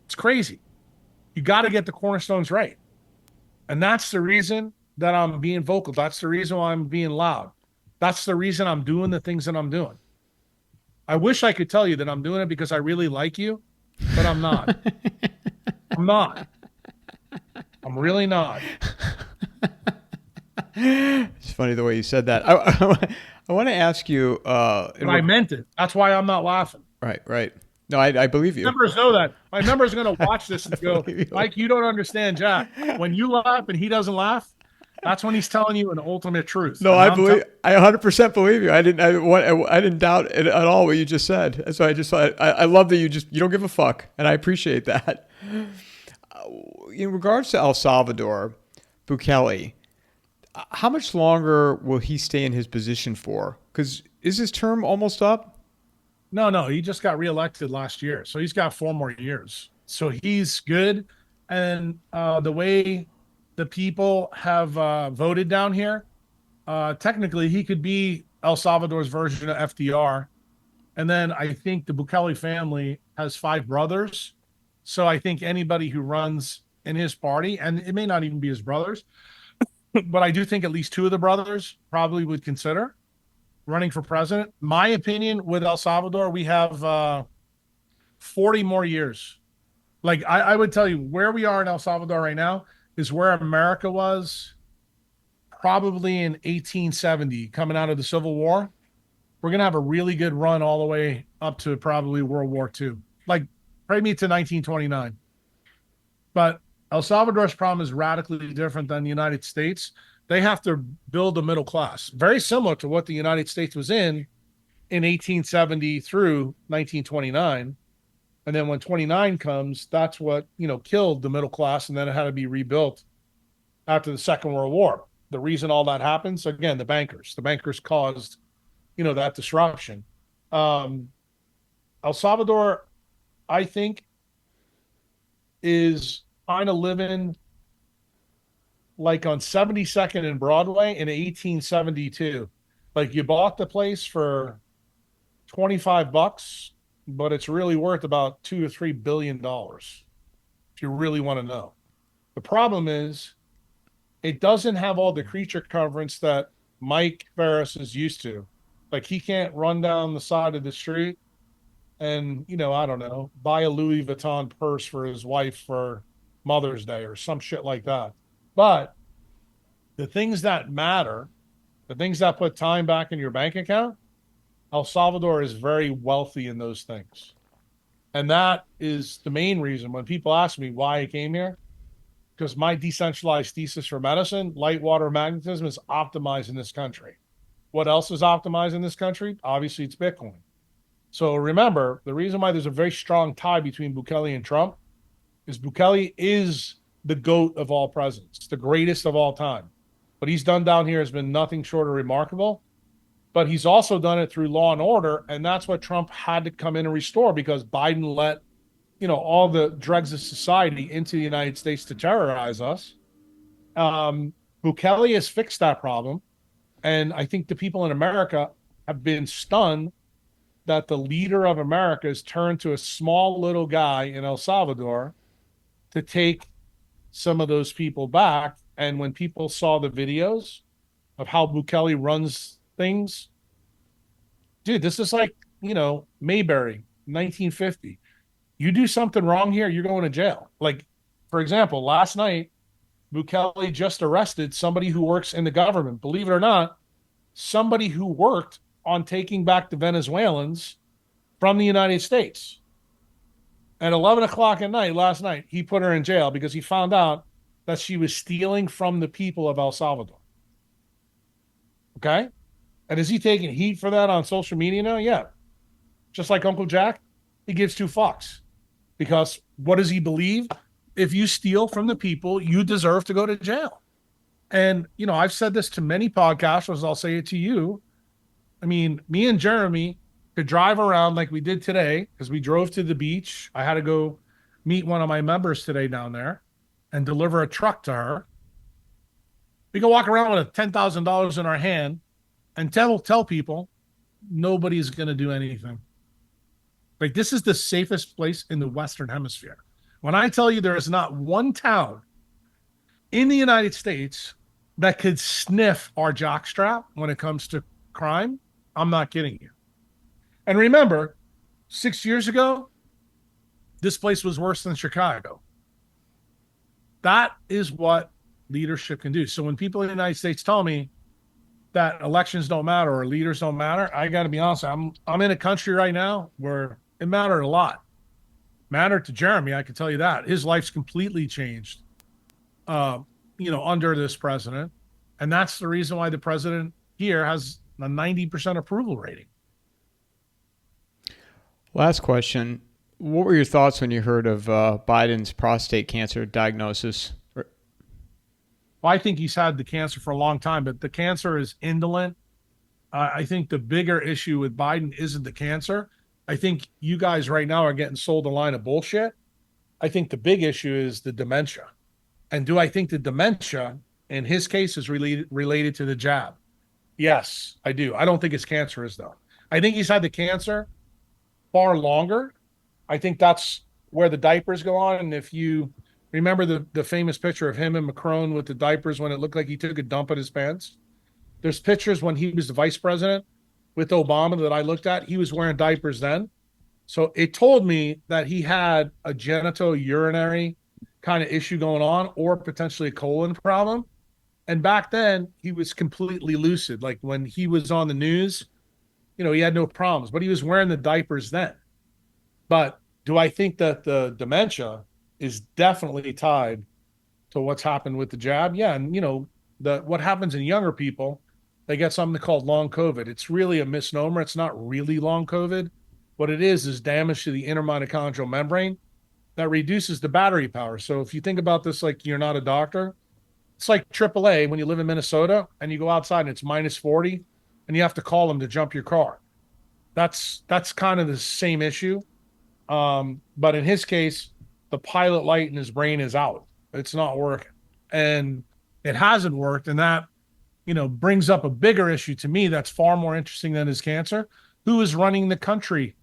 It's crazy. You got to get the cornerstones right. And that's the reason that I'm being vocal. That's the reason why I'm being loud. That's the reason I'm doing the things that I'm doing. I wish I could tell you that I'm doing it because I really like you, but I'm not. I'm not. I'm really not. It's funny the way you said that. I want to ask you. But I meant it. That's why I'm not laughing. Right, right. No, I believe you. Members know that. My members are going to watch this and go, You. Mike, you don't understand, Jack. When you laugh and he doesn't laugh, that's when he's telling you an ultimate truth. No, And I I'm believe. I 100% believe you. I didn't doubt it at all what you just said. So I just thought I love that you don't give a fuck, and I appreciate that. In regards to El Salvador, Bukele, how much longer will he stay in his position for? Because is his term almost up? No, he just got reelected last year. So he's got 4 more years. So he's good. And the way the people have voted down here, technically he could be El Salvador's version of FDR. And then I think the Bukele family has 5 brothers. So I think anybody who runs in his party, and it may not even be his brothers, but I do think at least 2 of the brothers probably would consider running for president. My opinion with El Salvador, we have 40 more years. Like I would tell you where we are in El Salvador right now is where America was probably in 1870, coming out of the Civil War. We're going to have a really good run all the way up to probably World War II. Like, pray me to 1929. But El Salvador's problem is radically different than the United States. They have to build a middle class, very similar to what the United States was in 1870 through 1929. And then when 29 comes, that's what, killed the middle class. And then it had to be rebuilt after the Second World War. The reason all that happens, again, the bankers caused, that disruption. El Salvador, I think, is kind of living like on 72nd and Broadway in 1872. Like you bought the place for $25, but it's really worth about $2 to $3 billion. If you really want to know, the problem is it doesn't have all the creature coverage that Mike Ferris is used to. Like he can't run down the side of the street and, I don't know, buy a Louis Vuitton purse for his wife for Mother's Day or some shit like that. But the things that matter, the things that put time back in your bank account, El Salvador is very wealthy in those things. And that is the main reason when people ask me why I came here, because my decentralized thesis for medicine, light water magnetism, is optimized in this country. What else is optimized in this country? Obviously, it's Bitcoin. So remember, the reason why there's a very strong tie between Bukele and Trump is Bukele is the GOAT of all presidents, the greatest of all time. What he's done down here has been nothing short of remarkable. But he's also done it through law and order, and that's what Trump had to come in and restore because Biden let all the dregs of society into the United States to terrorize us. Bukele has fixed that problem. And I think the people in America have been stunned that the leader of America has turned to a small little guy in El Salvador to take some of those people back. And when people saw the videos of how Bukele runs things, dude, this is like, Mayberry, 1950. You do something wrong here, you're going to jail. Like, for example, last night, Bukele just arrested somebody who works in the government. Believe it or not, somebody who worked on taking back the Venezuelans from the United States. At 11 o'clock at night, last night, he put her in jail because he found out that she was stealing from the people of El Salvador. Okay? And is he taking heat for that on social media now? Yeah. Just like Uncle Jack, he gives two fucks. Because what does he believe? If you steal from the people, you deserve to go to jail. And, I've said this to many podcasters. I'll say it to you. I mean, me and Jeremy could drive around like we did today because we drove to the beach. I had to go meet one of my members today down there and deliver a truck to her. We can walk around with $10,000 in our hand and tell people nobody's going to do anything. Like, this is the safest place in the Western Hemisphere. When I tell you there is not one town in the United States that could sniff our jockstrap when it comes to crime, I'm not kidding you. And remember, 6 years ago, this place was worse than Chicago. That is what leadership can do. So when people in the United States tell me that elections don't matter or leaders don't matter, I got to be honest. I'm in a country right now where it mattered a lot. Mattered to Jeremy, I can tell you that. His life's completely changed, under this president. And that's the reason why the president here has a 90% approval rating. Last question. What were your thoughts when you heard of Biden's prostate cancer diagnosis? Well, I think he's had the cancer for a long time, but the cancer is indolent. I think the bigger issue with Biden isn't the cancer. I think you guys right now are getting sold a line of bullshit. I think the big issue is the dementia. And do I think the dementia, in his case, is related to the jab? Yes, I do. I don't think it's cancerous, though. I think he's had the cancer far longer. I think that's where the diapers go on. And if you remember the famous picture of him and Macron with the diapers when it looked like he took a dump in his pants, there's pictures when he was the vice president with Obama that I looked at. He was wearing diapers then. So it told me that he had a genitourinary kind of issue going on or potentially a colon problem. And back then, he was completely lucid. Like when he was on the news, he had no problems, but he was wearing the diapers then. But do I think that the dementia is definitely tied to what's happened with the jab? Yeah. And, what happens in younger people, they get something called long COVID. It's really a misnomer. It's not really long COVID. What it is damage to the inner mitochondrial membrane that reduces the battery power. So if you think about this like you're not a doctor, it's like AAA when you live in Minnesota and you go outside and it's minus 40 and you have to call them to jump your car. That's kind of the same issue. But in his case, the pilot light in his brain is out. It's not working. And it hasn't worked. And that, brings up a bigger issue to me that's far more interesting than his cancer. Who is running the country?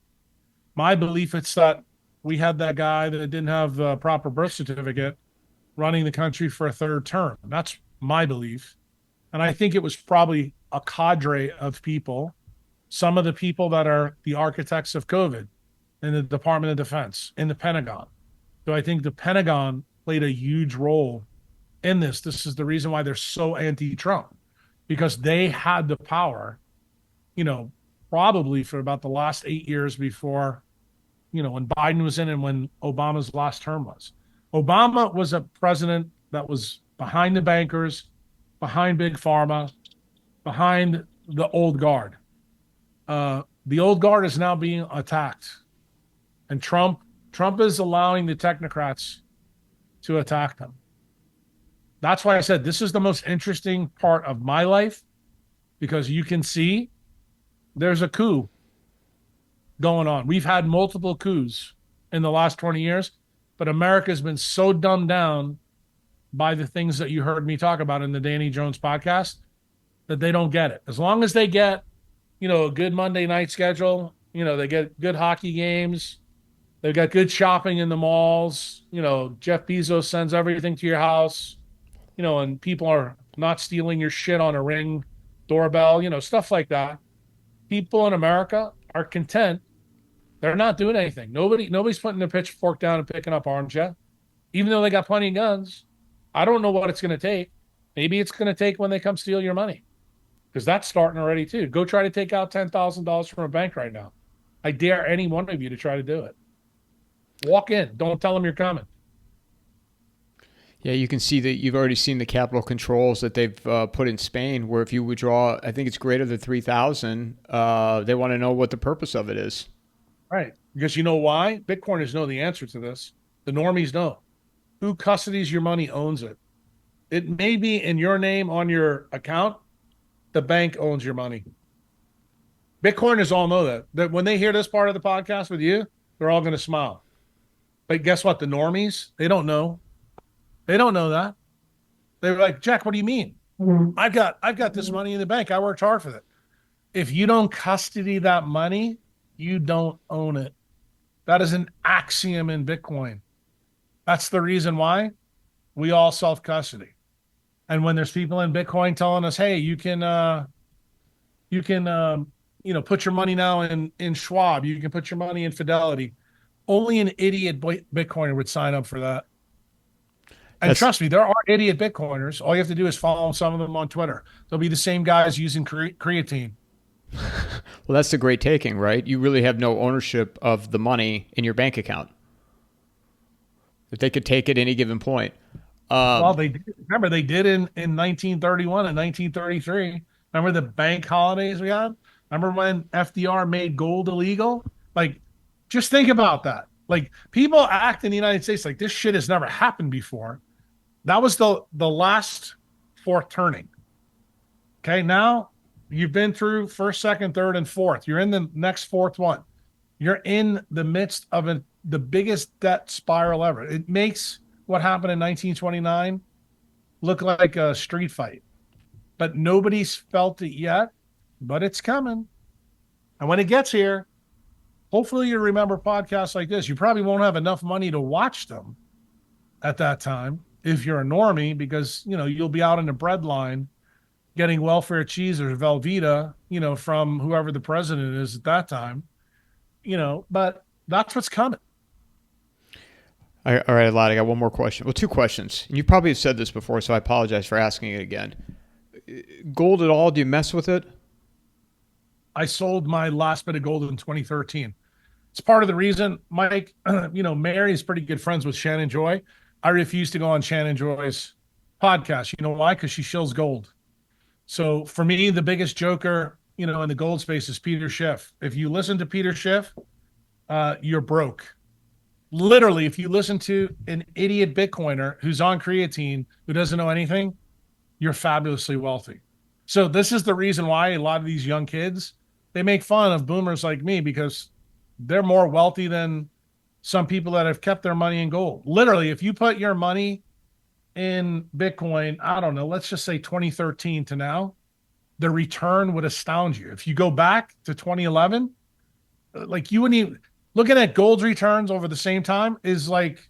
My belief is that we had that guy that didn't have the proper birth certificate running the country for a third term. That's my belief. And I think it was probably a cadre of people, some of the people that are the architects of COVID in the Department of Defense, in the Pentagon. So I think the Pentagon played a huge role in this. This is the reason why they're so anti-Trump, because they had the power, probably for about the last 8 years before, when Biden was in and when Obama's last term was. Obama was a president that was behind the bankers, behind Big Pharma, behind the old guard. The old guard is now being attacked. And Trump is allowing the technocrats to attack them. That's why I said this is the most interesting part of my life, because you can see there's a coup going on. We've had multiple coups in the last 20 years. But America's been so dumbed down by the things that you heard me talk about in the Danny Jones podcast that they don't get it. As long as they get, a good Monday night schedule, they get good hockey games, they've got good shopping in the malls, Jeff Bezos sends everything to your house, and people are not stealing your shit on a Ring doorbell, stuff like that. People in America are content. They're not doing anything. Nobody's putting their pitchfork down and picking up arms yet, even though they got plenty of guns. I don't know what it's going to take. Maybe it's going to take when they come steal your money, because that's starting already too. Go try to take out $10,000 from a bank right now. I dare any one of you to try to do it. Walk in. Don't tell them you're coming. Yeah, you can see that you've already seen the capital controls that they've put in Spain, where if you withdraw, I think it's greater than 3,000, they want to know what the purpose of it is. Right. Because you know why? Bitcoiners know the answer to this. The normies know. Who custodies your money owns it. It may be in your name on your account. The bank owns your money. Bitcoiners all know that. That when they hear this part of the podcast with you, they're all going to smile. But guess what? The normies, they don't know. They don't know that. They're like, Jack, what do you mean? I've got this money in the bank. I worked hard for it. If you don't custody that money, you don't own it. That is an axiom in Bitcoin. That's the reason why we all self-custody. And when there's people in Bitcoin telling us, hey, you can put your money now in Schwab, you can put your money in Fidelity. Only an idiot Bitcoiner would sign up for that. And trust me, there are idiot Bitcoiners. All you have to do is follow some of them on Twitter. They'll be the same guys using creatine. Well, that's the great taking, right? You really have no ownership of the money in your bank account. That they could take at any given point. Well, they did. Remember, they did in 1931 and 1933. Remember the bank holidays we had? Remember when FDR made gold illegal? Like, just think about that. Like, people act in the United States like this shit has never happened before. That was the last fourth turning. Okay, now you've been through first, second, third, and fourth. You're in the next fourth one. You're in the midst of the biggest debt spiral ever. It makes what happened in 1929 look like a street fight. But nobody's felt it yet, but it's coming. And when it gets here, hopefully you remember podcasts like this. You probably won't have enough money to watch them at that time if you're a normie, because, you'll be out in the bread line getting welfare cheese or Velveeta, from whoever the president is at that time, but that's what's coming. All right, Lad, I got one more question. Well, two questions. And you probably have said this before, so I apologize for asking it again. Gold at all? Do you mess with it? I sold my last bit of gold in 2013. It's part of the reason, Mike, Mary's pretty good friends with Shannon Joy. I refuse to go on Shannon Joy's podcast. You know why? Because she shills gold. So for me, the biggest joker, in the gold space is Peter Schiff. If you listen to Peter Schiff, you're broke. Literally, if you listen to an idiot Bitcoiner who's on creatine, who doesn't know anything, you're fabulously wealthy. So this is the reason why a lot of these young kids, they make fun of boomers like me, because they're more wealthy than some people that have kept their money in gold. Literally, if you put your money in Bitcoin, I don't know, let's just say 2013 to now, the return would astound you. If you go back to 2011, like, you wouldn't even, looking at gold's returns over the same time is like,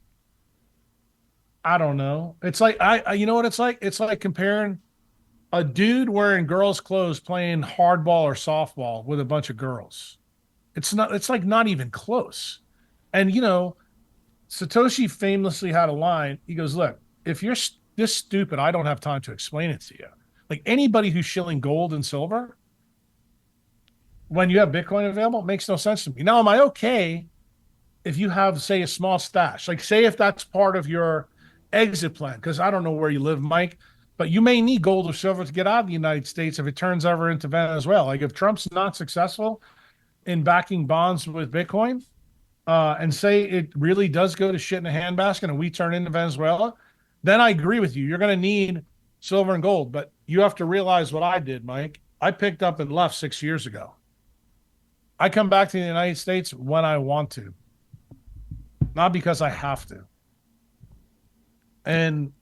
I don't know. It's like, you know what it's like? It's like comparing a dude wearing girls' clothes playing hardball or softball with a bunch of girls. It's like not even close. And, Satoshi famously had a line. He goes, look, if you're this stupid, I don't have time to explain it to you. Like, anybody who's shilling gold and silver, when you have Bitcoin available, it makes no sense to me. Now, am I okay if you have, say, a small stash? Like, say if that's part of your exit plan, because I don't know where you live, Mike, but you may need gold or silver to get out of the United States if it turns ever into Venezuela. Like, if Trump's not successful in backing bonds with Bitcoin, and say it really does go to shit in a handbasket and we turn into Venezuela, then I agree with you. You're going to need silver and gold. But you have to realize what I did, Mike. I picked up and left 6 years ago. I come back to the United States when I want to. not because I have to. And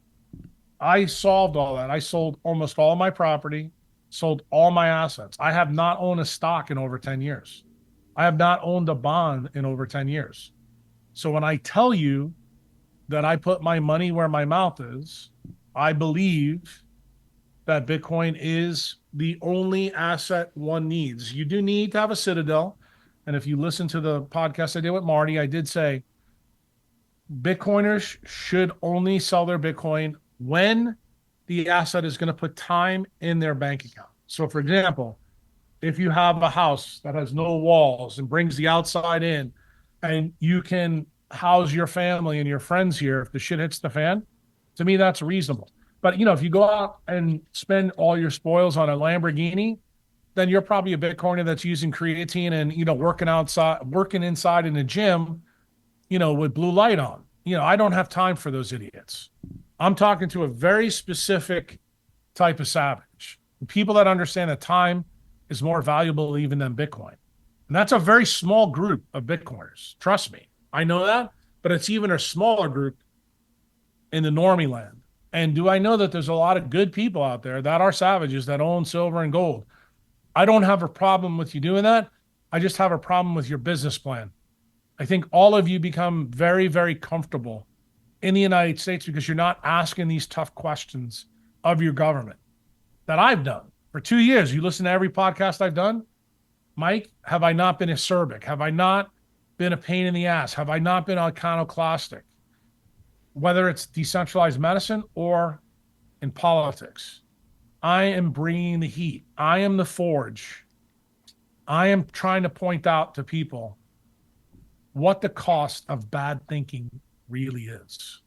I solved all that. I sold almost all my property, sold all my assets. I have not owned a stock in over 10 years. I have not owned a bond in over 10 years. So when I tell you that I put my money where my mouth is, I believe that Bitcoin is the only asset one needs. You do need to have a citadel. And if you listen to the podcast I did with Marty, I did say Bitcoiners should only sell their Bitcoin when the asset is going to put time in their bank account. So, for example, if you have a house that has no walls and brings the outside in, and you can house your family and your friends here if the shit hits the fan, to me, that's reasonable. But, if you go out and spend all your spoils on a Lamborghini, then you're probably a Bitcoiner that's using creatine and, working inside in the gym, with blue light on. I don't have time for those idiots. I'm talking to a very specific type of savage. People that understand that time is more valuable even than Bitcoin. And that's a very small group of Bitcoiners. Trust me. I know that, but it's even a smaller group in the normie land. And do I know that there's a lot of good people out there that are savages that own silver and gold? I don't have a problem with you doing that. I just have a problem with your business plan. I think all of you become very, very comfortable in the United States because you're not asking these tough questions of your government that I've done for 2 years. You listen to every podcast I've done. Mike, have I not been acerbic? Have I not been a pain in the ass? Have I not been iconoclastic? Whether it's decentralized medicine or in politics, I am bringing the heat. I am the forge. I am trying to point out to people what the cost of bad thinking really is.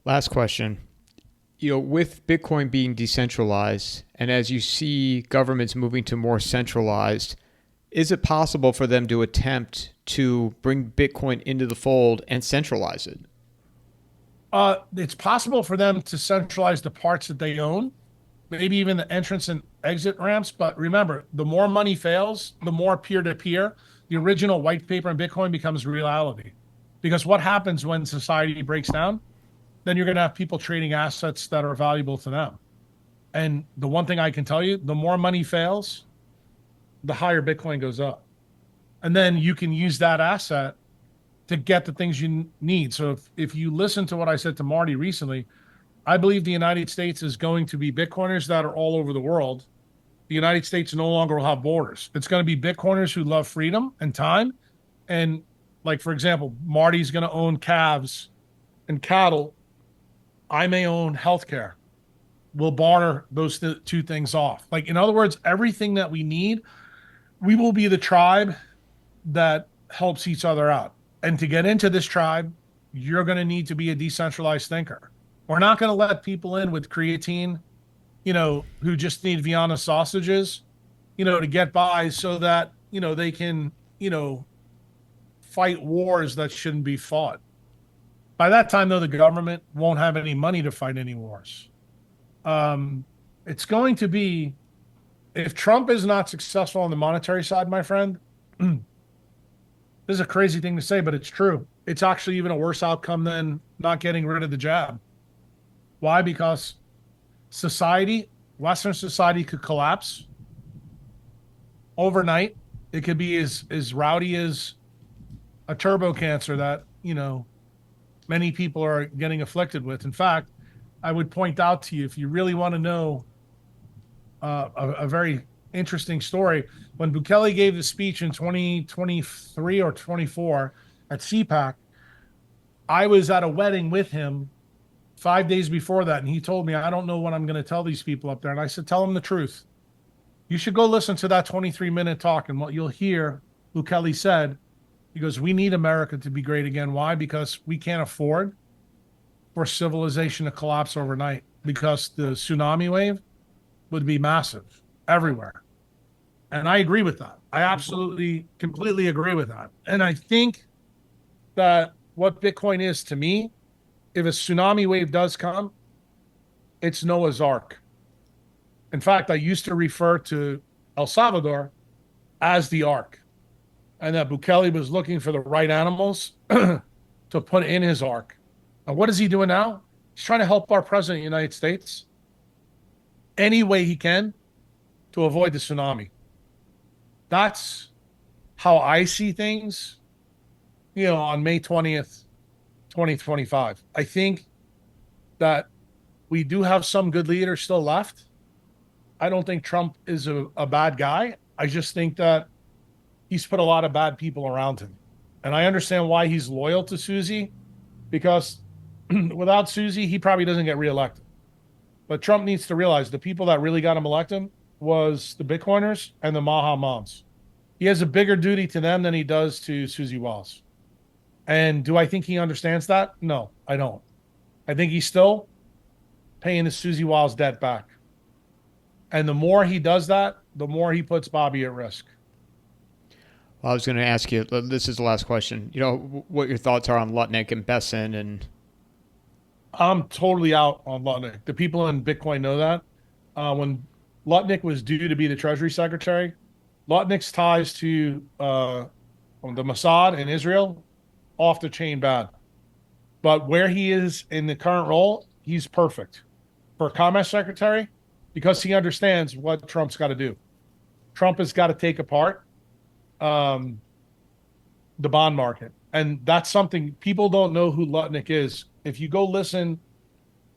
Last question. With Bitcoin being decentralized, and as you see governments moving to more centralized, is it possible for them to attempt to bring Bitcoin into the fold and centralize it? It's possible for them to centralize the parts that they own, maybe even the entrance and exit ramps. But remember, the more money fails, the more peer-to-peer, the original white paper in Bitcoin becomes reality. Because what happens when society breaks down? Then you're going to have people trading assets that are valuable to them. And the one thing I can tell you, the more money fails, the higher Bitcoin goes up. And then you can use that asset to get the things you need. So if you listen to what I said to Marty recently, I believe the United States is going to be Bitcoiners that are all over the world. The United States no longer will have borders. It's going to be Bitcoiners who love freedom and time. And like, for example, Marty's going to own calves and cattle. I may own healthcare. We'll barter those two things off. Like, in other words, everything that we need, we will be the tribe that helps each other out. And to get into this tribe, you're going to need to be a decentralized thinker. We're not going to let people in with creatine, who just need Vienna sausages, to get by so that, they can, fight wars that shouldn't be fought. By that time, though, the government won't have any money to fight any wars. It's going to be, if Trump is not successful on the monetary side, my friend, this is a crazy thing to say, but it's true. It's actually even a worse outcome than not getting rid of the jab. Why? Because Western society could collapse overnight. It could be as rowdy as a turbo cancer that, many people are getting afflicted with. In fact, I would point out to you, if you really want to know a very interesting story, when Bukele gave the speech in 2023 or 24 at CPAC, I was at a wedding with him 5 days before that, and he told me, I don't know what I'm going to tell these people up there. And I said, tell them the truth. You should go listen to that 23-minute talk, and what you'll hear, Bukele said, he goes, we need America to be great again. Why? Because we can't afford for civilization to collapse overnight, because the tsunami wave would be massive everywhere. And I agree with that. I absolutely, completely agree with that. And I think that what Bitcoin is to me, if a tsunami wave does come, it's Noah's Ark. In fact, I used to refer to El Salvador as the Ark. and that Bukele was looking for the right animals to put in his ark. And what is he doing now? He's trying to help our president of the United States any way he can to avoid the tsunami. That's how I see things, on May 20th, 2025. I think that we do have some good leaders still left. I don't think Trump is a bad guy. I just think that he's put a lot of bad people around him. And I understand why he's loyal to Susie, because without Susie, he probably doesn't get reelected. But Trump needs to realize the people that really got him elected was the Bitcoiners and the Maha moms. He has a bigger duty to them than he does to Susie Walls. And do I think he understands that? No, I don't. I think he's still paying the Susie Walls debt back. And the more he does that, the more he puts Bobby at risk. Well, I was going to ask you, this is the last question, what your thoughts are on Lutnick and Besson. And I'm totally out on Lutnick. The people in Bitcoin know that. When Lutnick was due to be the Treasury Secretary, Lutnick's ties to the Mossad in Israel, off the chain bad. But where he is in the current role, he's perfect. For Commerce Secretary, because he understands what Trump's got to do. Trump has got to take apart the bond market. And that's something people don't know who Lutnick is. If you go listen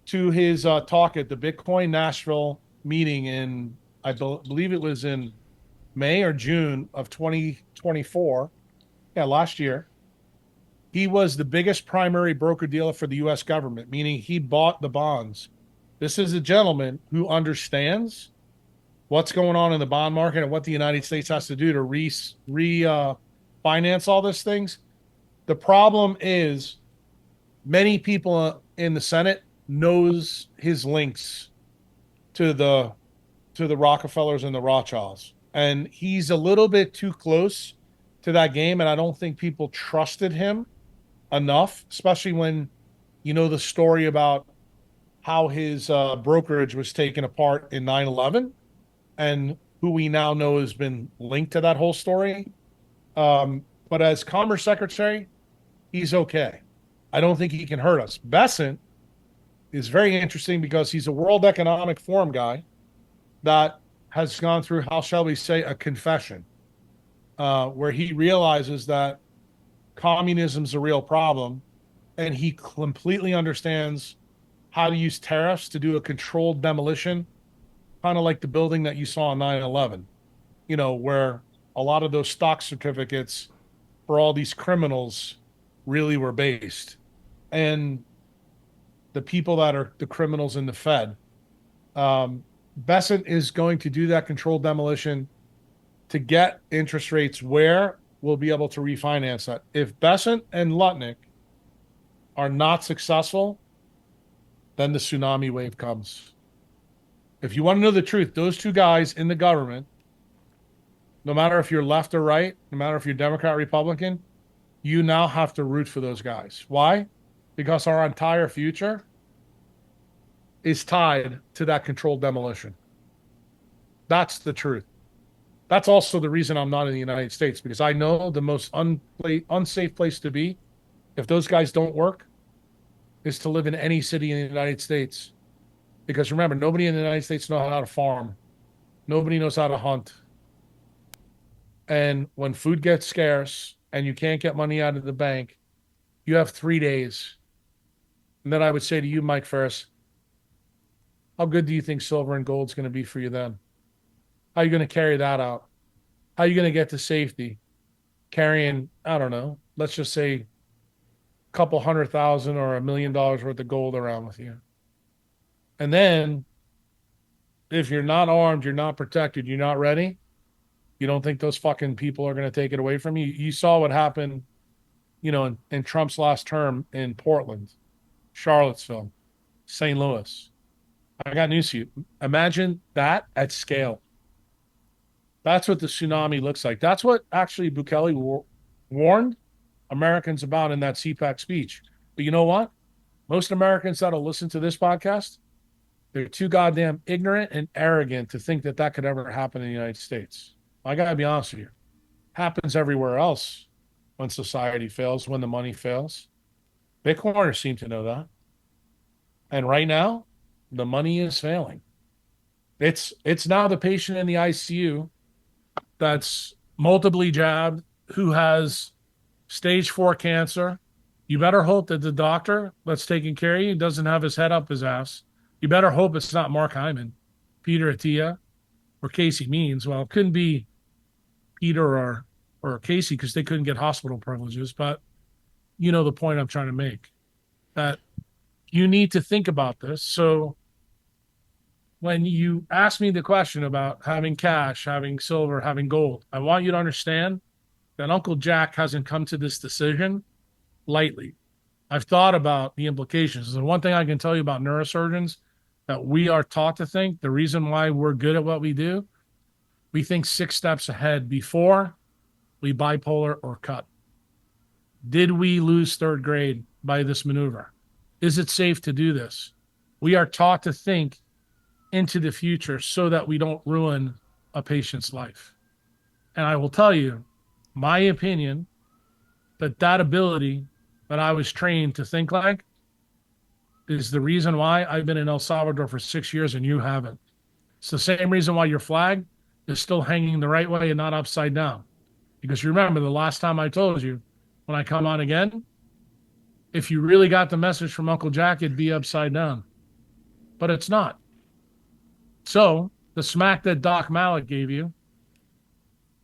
to his talk at the Bitcoin Nashville meeting in, I believe it was in May or June of 2024, last year, he was the biggest primary broker dealer for the U.S. government, meaning he bought the bonds. This is a gentleman who understands what's going on in the bond market and what the United States has to do to finance all these things. The problem is many people in the Senate knows his links to the Rockefellers and the Rothschilds. And he's a little bit too close to that game, and I don't think people trusted him enough, especially when the story about how his brokerage was taken apart in 9/11 and who we now know has been linked to that whole story. But as Commerce Secretary, he's okay. I don't think he can hurt us. Besant is very interesting because he's a World Economic Forum guy that has gone through, how shall we say, a confession, where he realizes that communism's a real problem, and he completely understands how to use tariffs to do a controlled demolition, kind of like the building that you saw on 9/11, where a lot of those stock certificates for all these criminals really were based. And the people that are the criminals in the Fed, Besant is going to do that controlled demolition to get interest rates where we'll be able to refinance that. If Besant and Lutnick are not successful, then the tsunami wave comes. If you want to know the truth, those two guys in the government, no matter if you're left or right, no matter if you're Democrat or Republican, you now have to root for those guys. Why? Because our entire future is tied to that controlled demolition. That's the truth. That's also the reason I'm not in the United States, because I know the most unsafe place to be, if those guys don't work, is to live in any city in the United States. Because remember, nobody in the United States knows how to farm. Nobody knows how to hunt. And when food gets scarce and you can't get money out of the bank, you have 3 days. And then I would say to you, Mike Ferris, how good do you think silver and gold is going to be for you then? How are you going to carry that out? How are you going to get to safety? Carrying, I don't know, let's just say a couple $100,000 or $1 million worth of gold around with you. And then if you're not armed, you're not protected, you're not ready, you don't think those fucking people are going to take it away from you? You saw what happened, in Trump's last term in Portland, Charlottesville, St. Louis. I got news for you. Imagine that at scale. That's what the tsunami looks like. That's what actually Bukele warned Americans about in that CPAC speech. But you know what? Most Americans that'll listen to this podcast, they're too goddamn ignorant and arrogant to think that that could ever happen in the United States. I got to be honest with you. Happens everywhere else when society fails, when the money fails. Bitcoiners seem to know that. And right now, the money is failing. It's now the patient in the ICU that's multiply jabbed, who has stage 4 cancer. You better hope that the doctor that's taking care of you doesn't have his head up his ass. You better hope it's not Mark Hyman, Peter Attia, or Casey Means. Well, it couldn't be Peter or Casey because they couldn't get hospital privileges. But you know the point I'm trying to make, that you need to think about this. So when you ask me the question about having cash, having silver, having gold, I want you to understand that Uncle Jack hasn't come to this decision lightly. I've thought about the implications. And one thing I can tell you about neurosurgeons that we are taught to think, the reason why we're good at what we do, we think 6 steps ahead before we bipolar or cut. Did we lose 3rd grade by this maneuver? Is it safe to do this? We are taught to think into the future so that we don't ruin a patient's life. And I will tell you, my opinion, that ability that I was trained to think like is the reason why I've been in El Salvador for 6 years and you haven't. It's the same reason why your flag is still hanging the right way and not upside down. Because remember, the last time I told you, when I come on again, if you really got the message from Uncle Jack, it'd be upside down. But it's not. So the smack that Doc Malik gave you,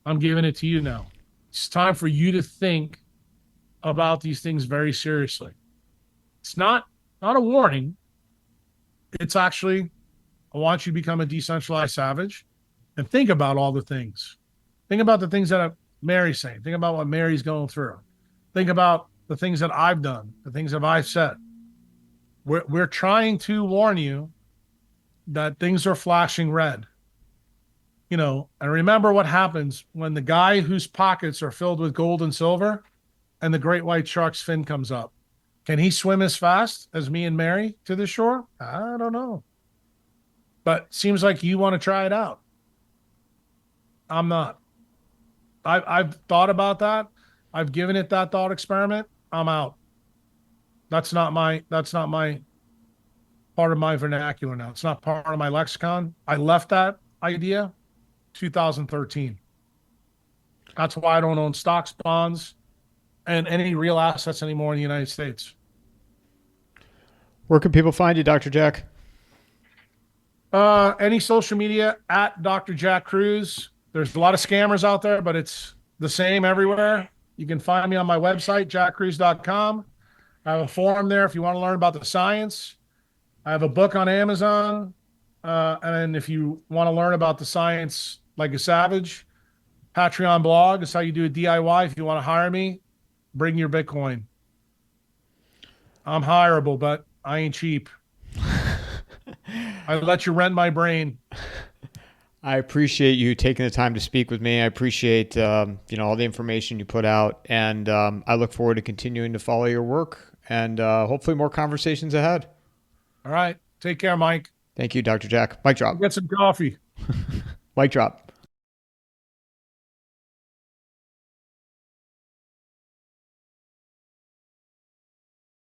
I'm giving it to you now. It's time for you to think about these things very seriously. It's not a warning. It's actually, I want you to become a decentralized savage and think about all the things. Think about the things that Mary's saying. Think about what Mary's going through. Think about the things that I've done, the things that I've said. We're trying to warn you that things are flashing red. You know, and remember what happens when the guy whose pockets are filled with gold and silver and the great white shark's fin comes up. Can he swim as fast as me and Mary to the shore? I don't know. But seems like you want to try it out. I'm not. I've thought about that. I've given it that thought experiment. I'm out. That's not my part of my vernacular now. It's not part of my lexicon. I left that idea 2013. That's why I don't own stocks, bonds, and any real assets anymore in the United States. Where can people find you, Dr. Jack? Any social media at Dr. Jack Kruse. There's a lot of scammers out there, but it's the same everywhere. You can find me on my website, jackkruse.com. I have a forum there if you want to learn about the science. I have a book on Amazon. And if you want to learn about the science like a savage, Patreon blog is how you do a DIY. If you want to hire me, bring your Bitcoin. I'm hireable, but I ain't cheap. I let you rent my brain. I appreciate you taking the time to speak with me. I appreciate all the information you put out, and I look forward to continuing to follow your work and hopefully more conversations ahead. All right. Take care, Mike. Thank you, Dr. Jack. Mic drop. Get some coffee. Mic drop.